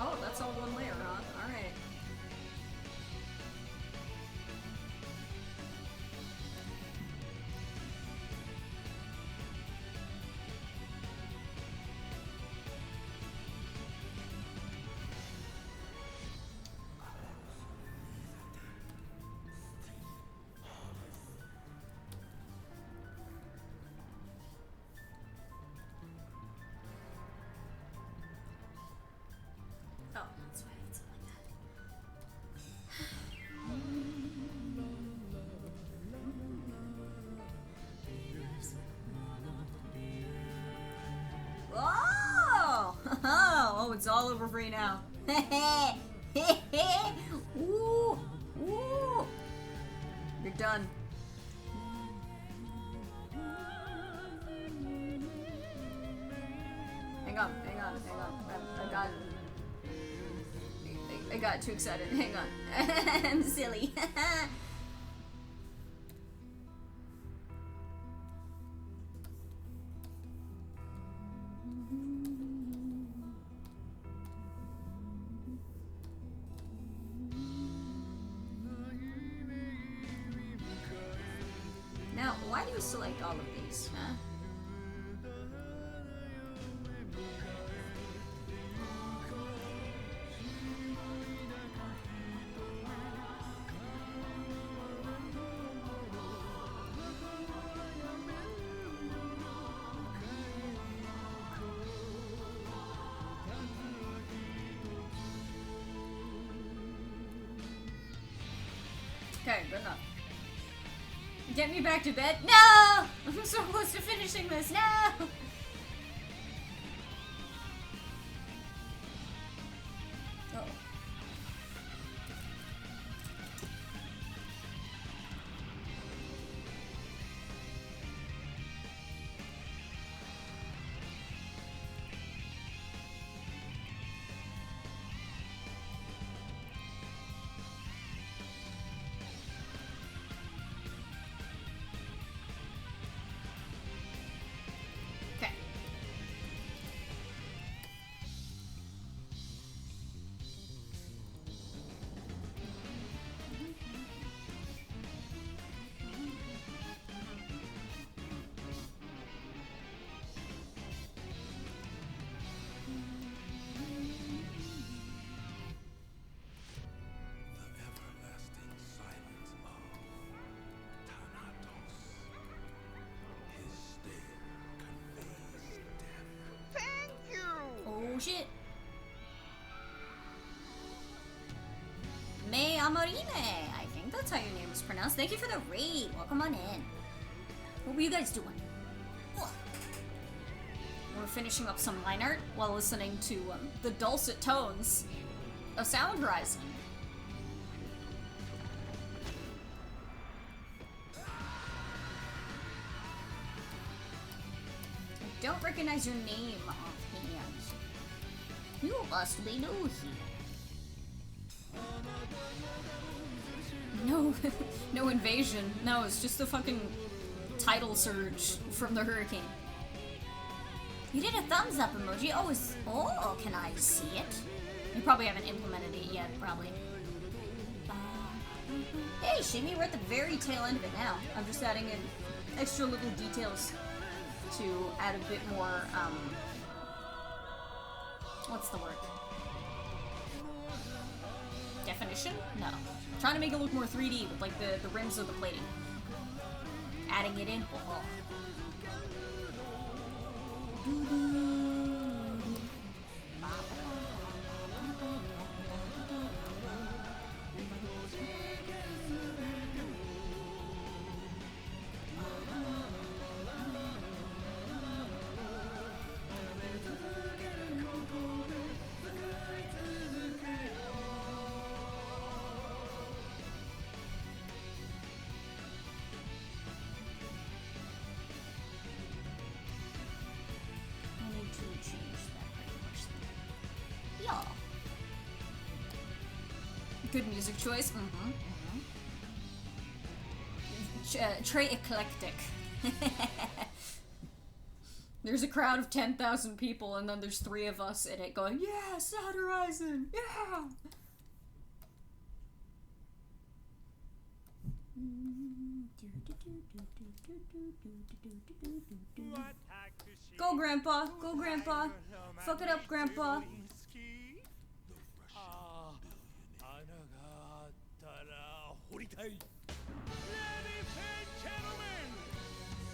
Oh, that's all one layer, huh? Alright. Oh, that's why it's like that. Oh! Oh, it's all over free now. Ooh! Ooh! You're done. Hang on. I got too excited. Hang on. I'm silly. Now, why do you select all of these, huh? Okay, good enough. Get me back to bed. No! I'm so close to finishing this. No! Oh. Okay. The everlasting silence of Thanatos. His stare conveys death. Oh shit. May Amorine, I think that's how your name is pronounced. Thank you for the raid. Welcome on in. What were you guys doing? Ugh. We're finishing up some line art while listening to the dulcet tones of Sound Horizon. I don't recognize your name offhand. You must be new here. No, no invasion. No, it's just a fucking tidal surge from the hurricane. You did a thumbs up emoji. Oh, can I see it? You probably haven't implemented it yet, probably. Hey, Shimmy, we're at the very tail end of it now. I'm just adding in extra little details to add a bit more, what's the word? Definition? No. Trying to make it look more 3D with, like, the rims of the plating. Adding it in. Oh. I need to change that very much. Yeah. Good music choice. Mm-hmm. Très eclectic. There's a crowd of 10,000 people, and then there's 3 of us in it going, yeah, Sound Horizon, yeah! Go, Grandpa! Go, Grandpa! Fuck it up, Grandpa! ああ、穴があったら掘りたい。Ladies and gentlemen、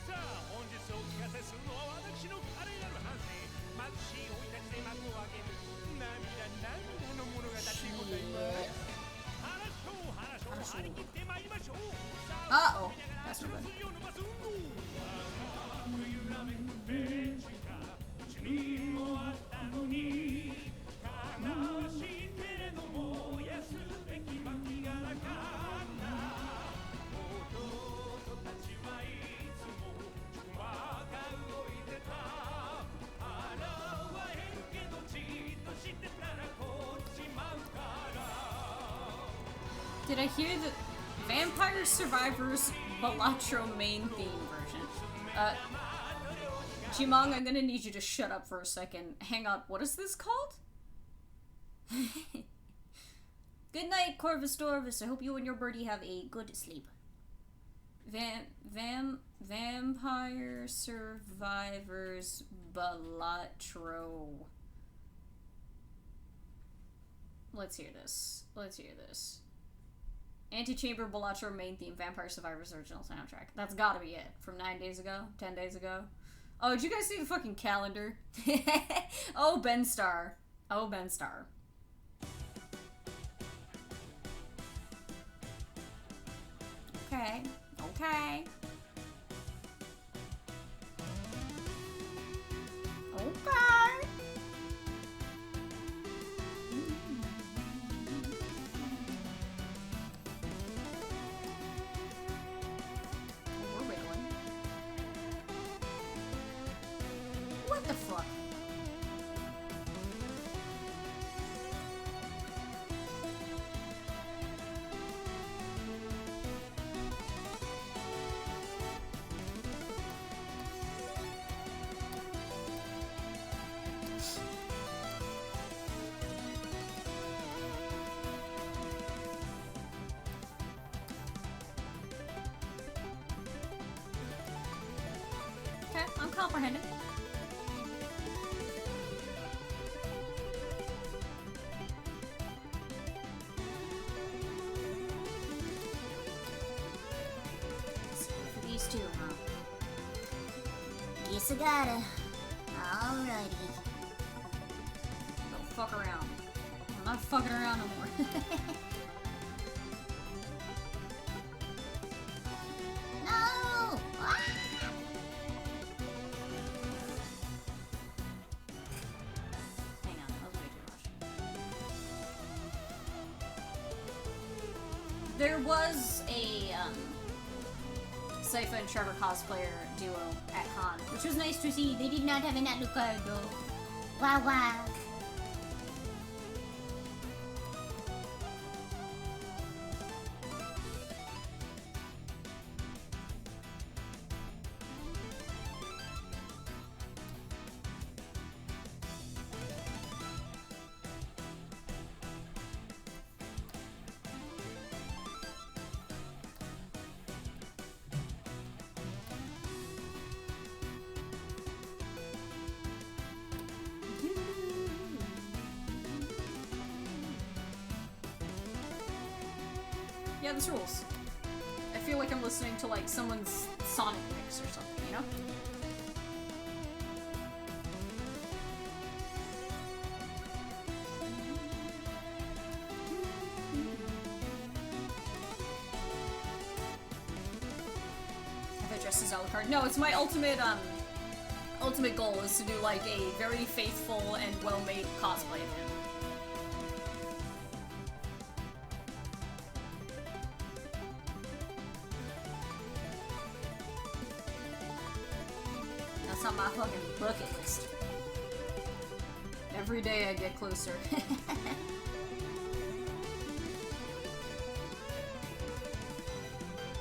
さあ本日お聞かせするのは私の華麗なる反省。貧しい生い立ちで幕を開ける涙の物語でございます。話を張り切ってまいりましょう。さあ、 Uh-oh. That's not good. 次を伸ばす運動。冬ラメンベージが君もあったのに。悲しいけれども燃やすべき薪がなかった弟たちはいつも熊が動いてた現れるけどじっとしてたらこっちまうから Did I hear the Vampire Survivors Balatro main theme version? Jimong, I'm gonna need you to shut up for a second. Hang on, what is this called? Good night, Corvus Dorvus. I hope you and your birdie have a good sleep. Vampire Survivors Balatro. Let's hear this. Antechamber Balatro main theme, Vampire Survivors original soundtrack. That's gotta be it. From 9 days ago? 10 days ago? Oh, did you guys see the fucking calendar? Oh, Ben Star. Okay. Okay. We're wiggling. What the fuck? Okay, I'm comprehending. For these two, huh? Guess I gotta. Alrighty. Don't fuck around. I'm not fucking around no more. No! Ah! Hang on, that was way too much. There was a Sypha and Trevor cosplayer duo at con, Which was nice to see. They did not have an Alucard though. Wow, wow. Yeah, this rules. I feel like I'm listening to like someone's Sonic mix or something, you know? Have I dressed as Alucard? No, it's my ultimate goal is to do like a very faithful and well-made cosplay of him. That's on my fucking bucket list. Every day I get closer.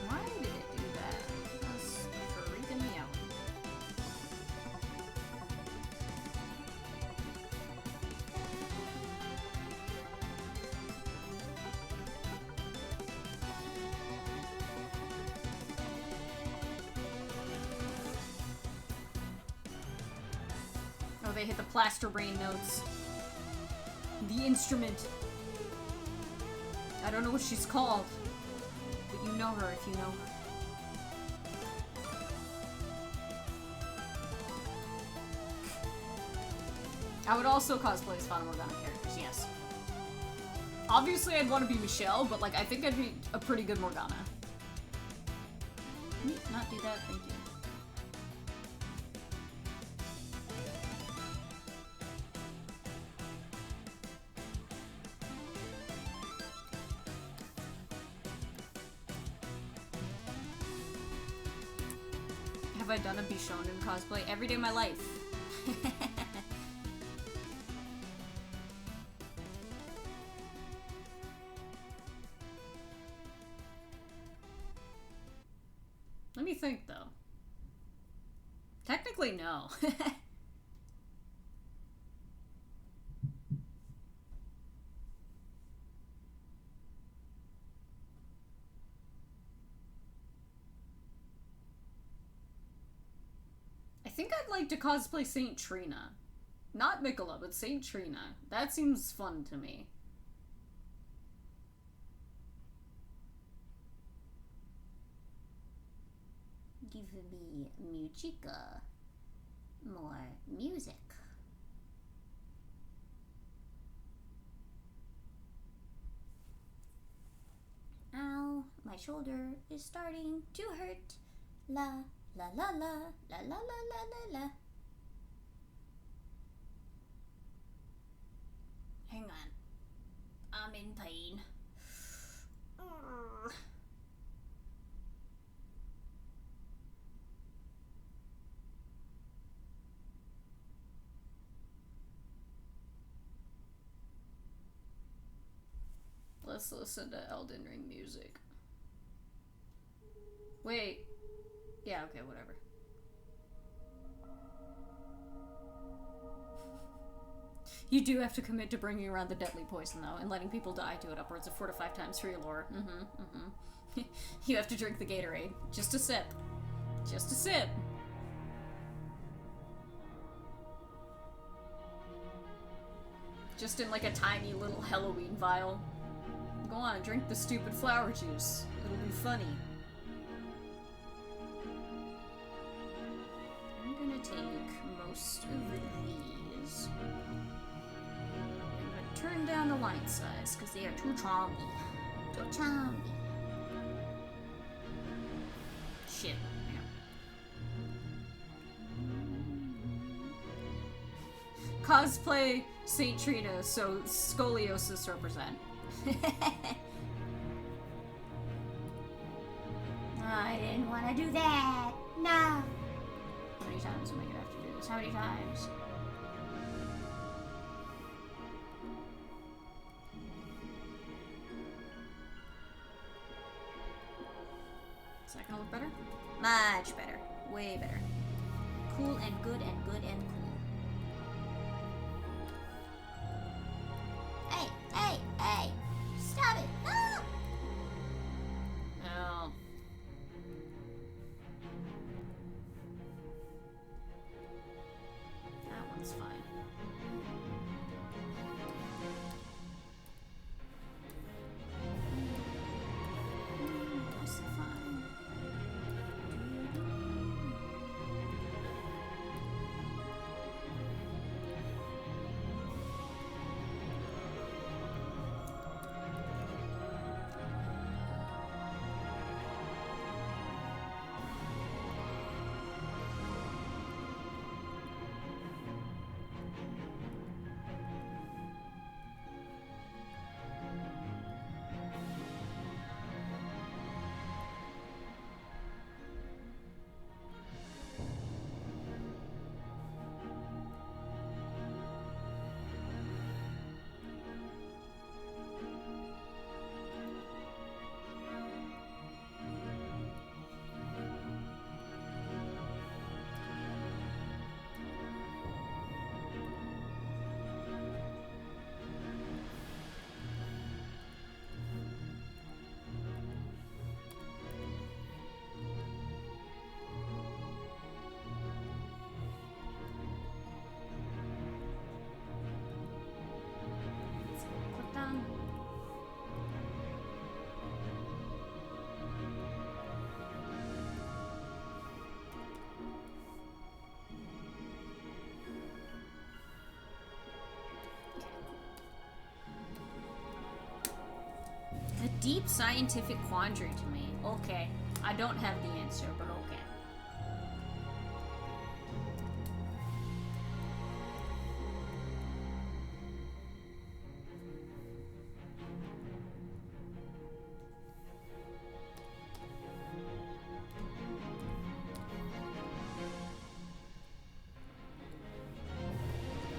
Why did it do that? That's freaking me out. Oh, they hit the plaster brain notes. The instrument. I don't know what she's called, but you know her if you know her. I would also cosplay as Fata Morgana characters, yes. Obviously, I'd want to be Michelle, but like I think I'd be a pretty good Morgana. Can you not do that? Thank you. Have I done a Bishonen cosplay? Every day of my life. Let me think, though. Technically, no. like to cosplay Saint Trina. Not Mikola, but Saint Trina. That seems fun to me. Give me musica. More music. Ow, my shoulder is starting to hurt. La la la la la la la la la. Hang on. I'm in pain. Urgh. Let's listen to Elden Ring music. Wait. Yeah, okay, whatever. You do have to commit to bringing around the deadly poison, though, and letting people die to it upwards of 4 to 5 times for your lore. You have to drink the Gatorade. Just a sip. Just a sip. Just in like a tiny little Halloween vial. Go on, drink the stupid flower juice. It'll be funny. I'm gonna take most of these. I'm gonna turn down the line size because they are too chommy. Too chommy. Shit. Yeah. Cosplay Saint Trina so scoliosis represent. I didn't want to do that. No. How many times am I gonna have to do this? How many times? Is that gonna look better? Much better. Way better. Cool and good and good and cool. Hey, hey, hey! Stop it! Ah! Oh. That one's fine. That's fine. Click down. A deep scientific quandary to me. Okay. I don't have the answer, but okay.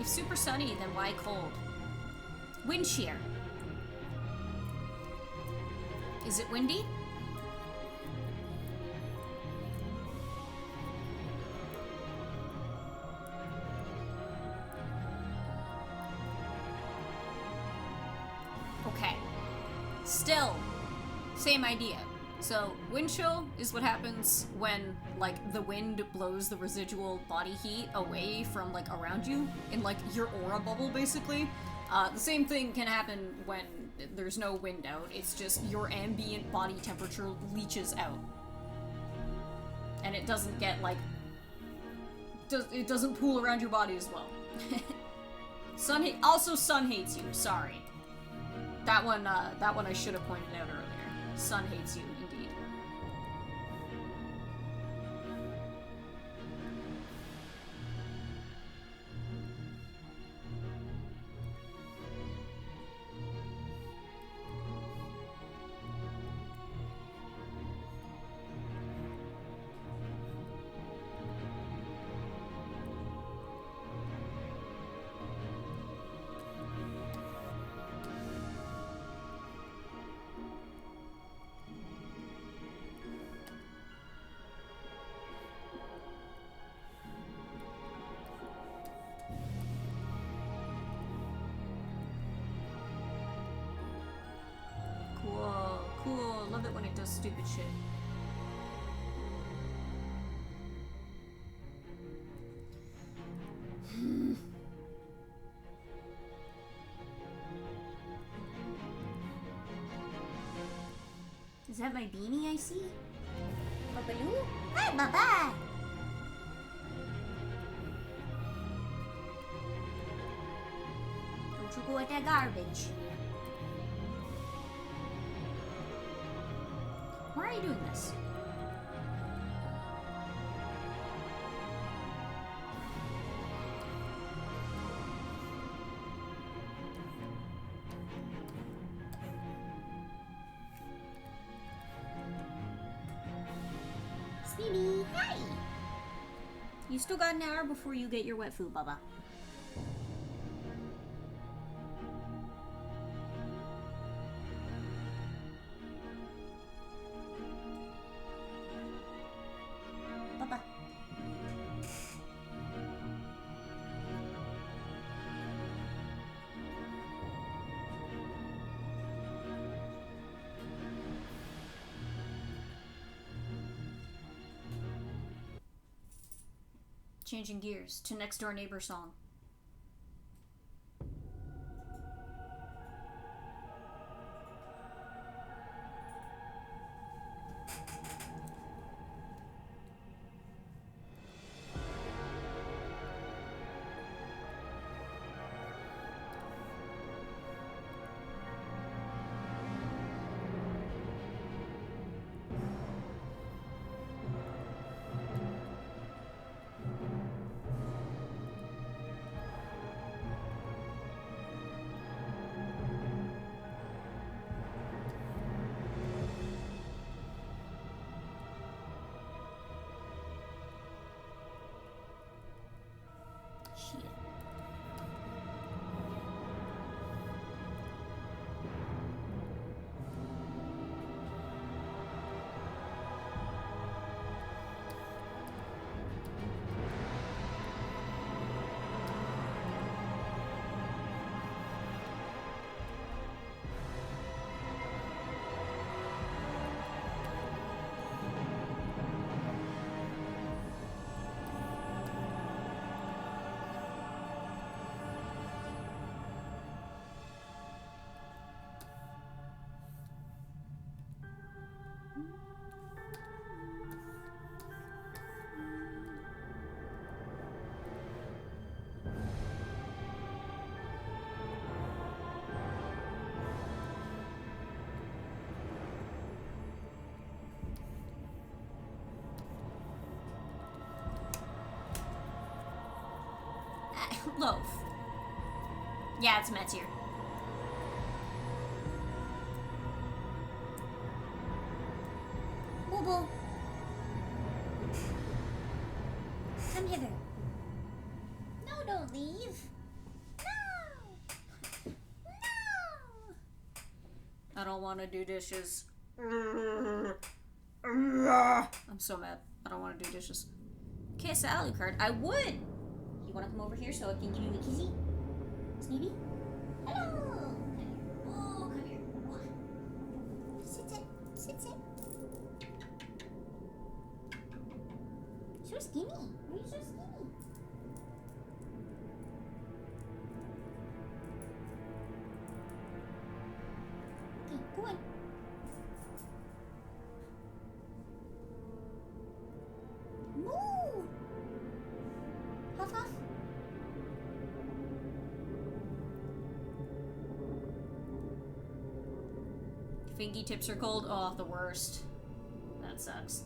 If super sunny, then why cold? Wind shear. Is it windy? Okay. Still, same idea. So, wind chill is what happens when, like, the wind blows the residual body heat away from, like, around you, in, like, your aura bubble, basically. The same thing can happen when there's no wind out. It's just your ambient body temperature leaches out. And it doesn't get, like... it doesn't pool around your body as well. Also, sun hates you, sorry. That one I should have pointed out earlier. Sun hates you, indeed. Cool. Love it when it does stupid shit. Is that my beanie I see? Babaloo? Hi, Baba! Don't you go at that garbage. Why are you doing this? Sneeby, hi! You still got an hour before you get your wet food, Baba. Baba. Changing gears to Next Door Neighbor song. Shit. Loaf. Yeah, it's Matt's here. Boo-boo. Come hither. No, don't leave. No. No. I don't want to do dishes. I'm so mad. I don't want to do dishes. Kiss Alucard. I would! You want to come over here so I can give you a kissy? Sneeby? Hello! Come here. Oh, come here. Sit. so skinny? Why are you so skinny? Okay, go on. Moo! Huff huff. Fingertips are cold. Oh, the worst. That sucks.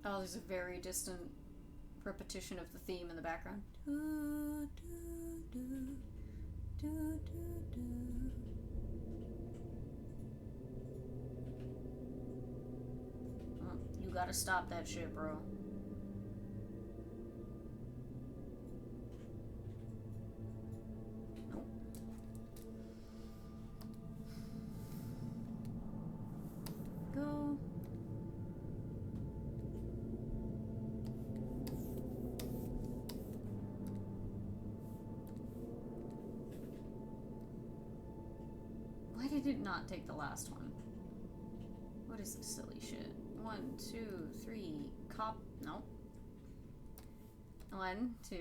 Oh, there's a very distant repetition of the theme in the background. You gotta stop that shit, bro. Nope. Go. Why did it not take the last one? What is this silly shit? 1, 2, 3, nope. 1, 2,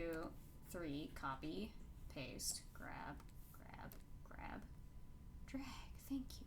3, copy, paste, grab, grab, grab, drag, thank you.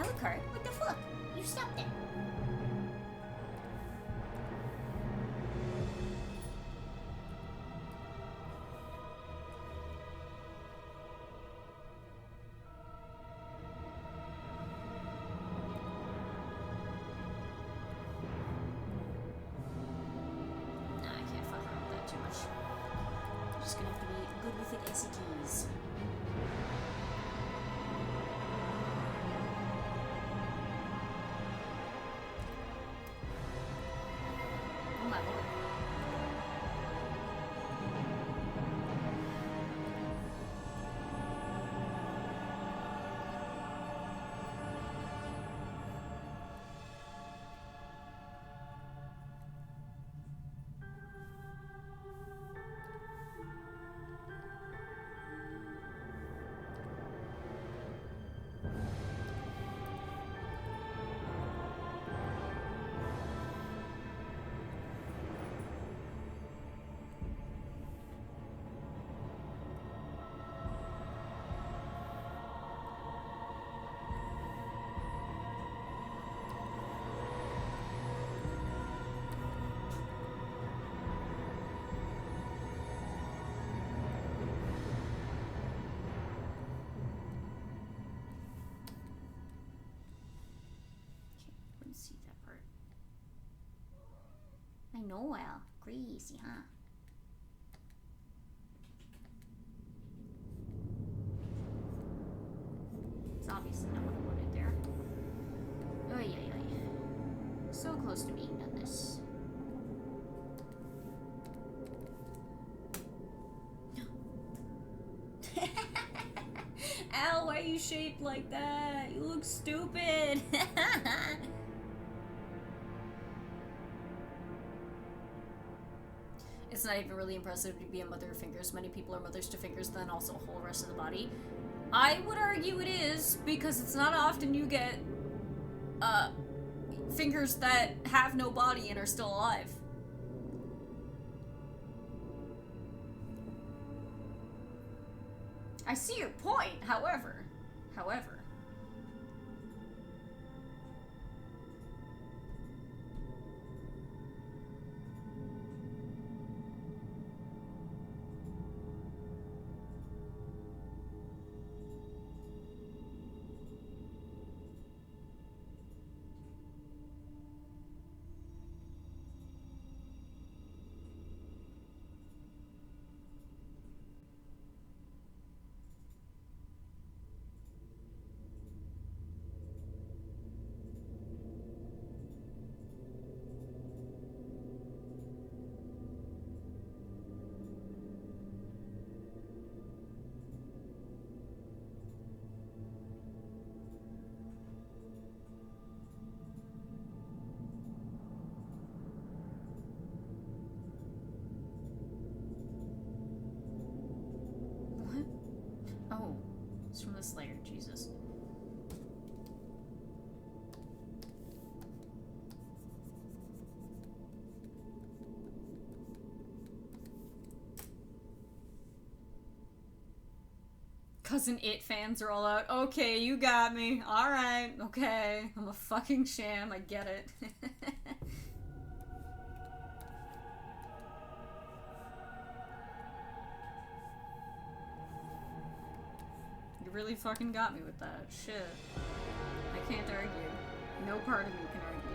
Alucard, what the fuck? You stopped it. Nah, I can't fuck around with that too much. I'm just gonna have to be good with it as it is. Oh my lord. See that part. I know well. Greasy, huh? It's obviously not what I wanted there. Oy, oy, oy. So close to being done this. Al, why are you shaped like that? You look stupid. It's not even really impressive to be a mother of fingers. Many people are mothers to fingers, then also a whole rest of the body. I would argue it is, because it's not often you get fingers that have no body and are still alive. I see your point, however. Thanks from this layer, Jesus. Cousin It fans are all out. Okay, you got me. Alright, okay. I'm a fucking sham, I get it. You really fucking got me with that. Shit. I can't argue. No part of me can argue.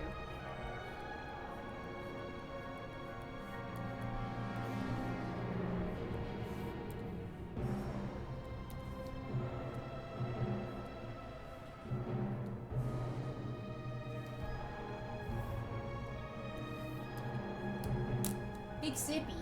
Big sippy.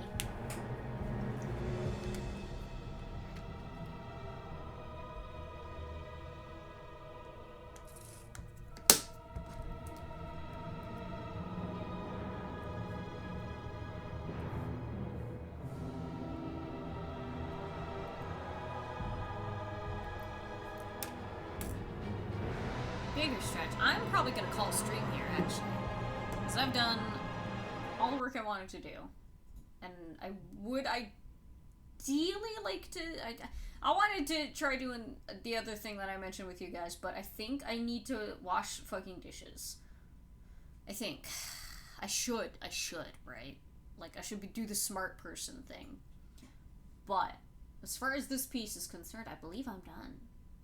Bigger stretch. I'm probably gonna call a stream here, actually. Because I've done all the work I wanted to do. And I would ideally like to... I wanted to try doing the other thing that I mentioned with you guys, but I think I need to wash fucking dishes. I think. I should, right? Like, I should do the smart person thing. But, as far as this piece is concerned, I believe I'm done.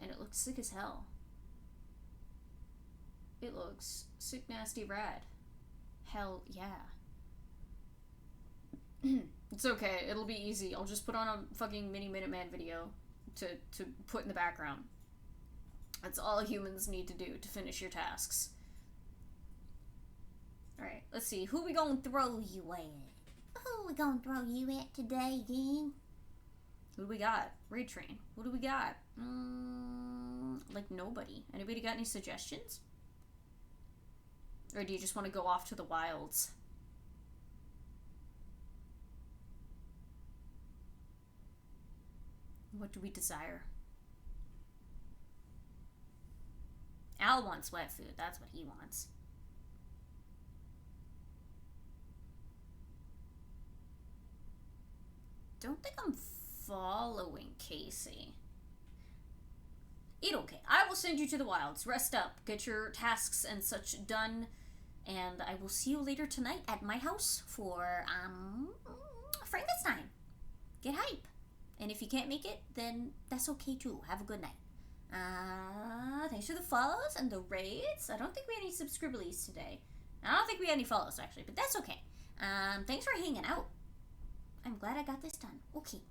And it looks sick as hell. It looks sick, nasty, rad. Hell yeah. It's okay, it'll be easy. I'll just put on a fucking mini Minuteman video to put in the background. That's all humans need to do to finish your tasks. Alright, let's see. Who we gonna throw you at? Who we gonna throw you at today, gang? Who do we got? Raid Train. Who do we got? Like nobody. Anybody got any suggestions? Or do you just want to go off to the wilds? What do we desire? Al wants wet food. That's what he wants. Don't think I'm following Casey. It's okay. I will send you to the wilds. Rest up. Get your tasks and such done. And I will see you later tonight at my house for, Frankenstein. Get hype. And if you can't make it, then that's okay too. Have a good night. Thanks for the follows and the raids. I don't think we had any subscribers today. I don't think we had any follows, actually, but that's okay. Thanks for hanging out. I'm glad I got this done. Okay.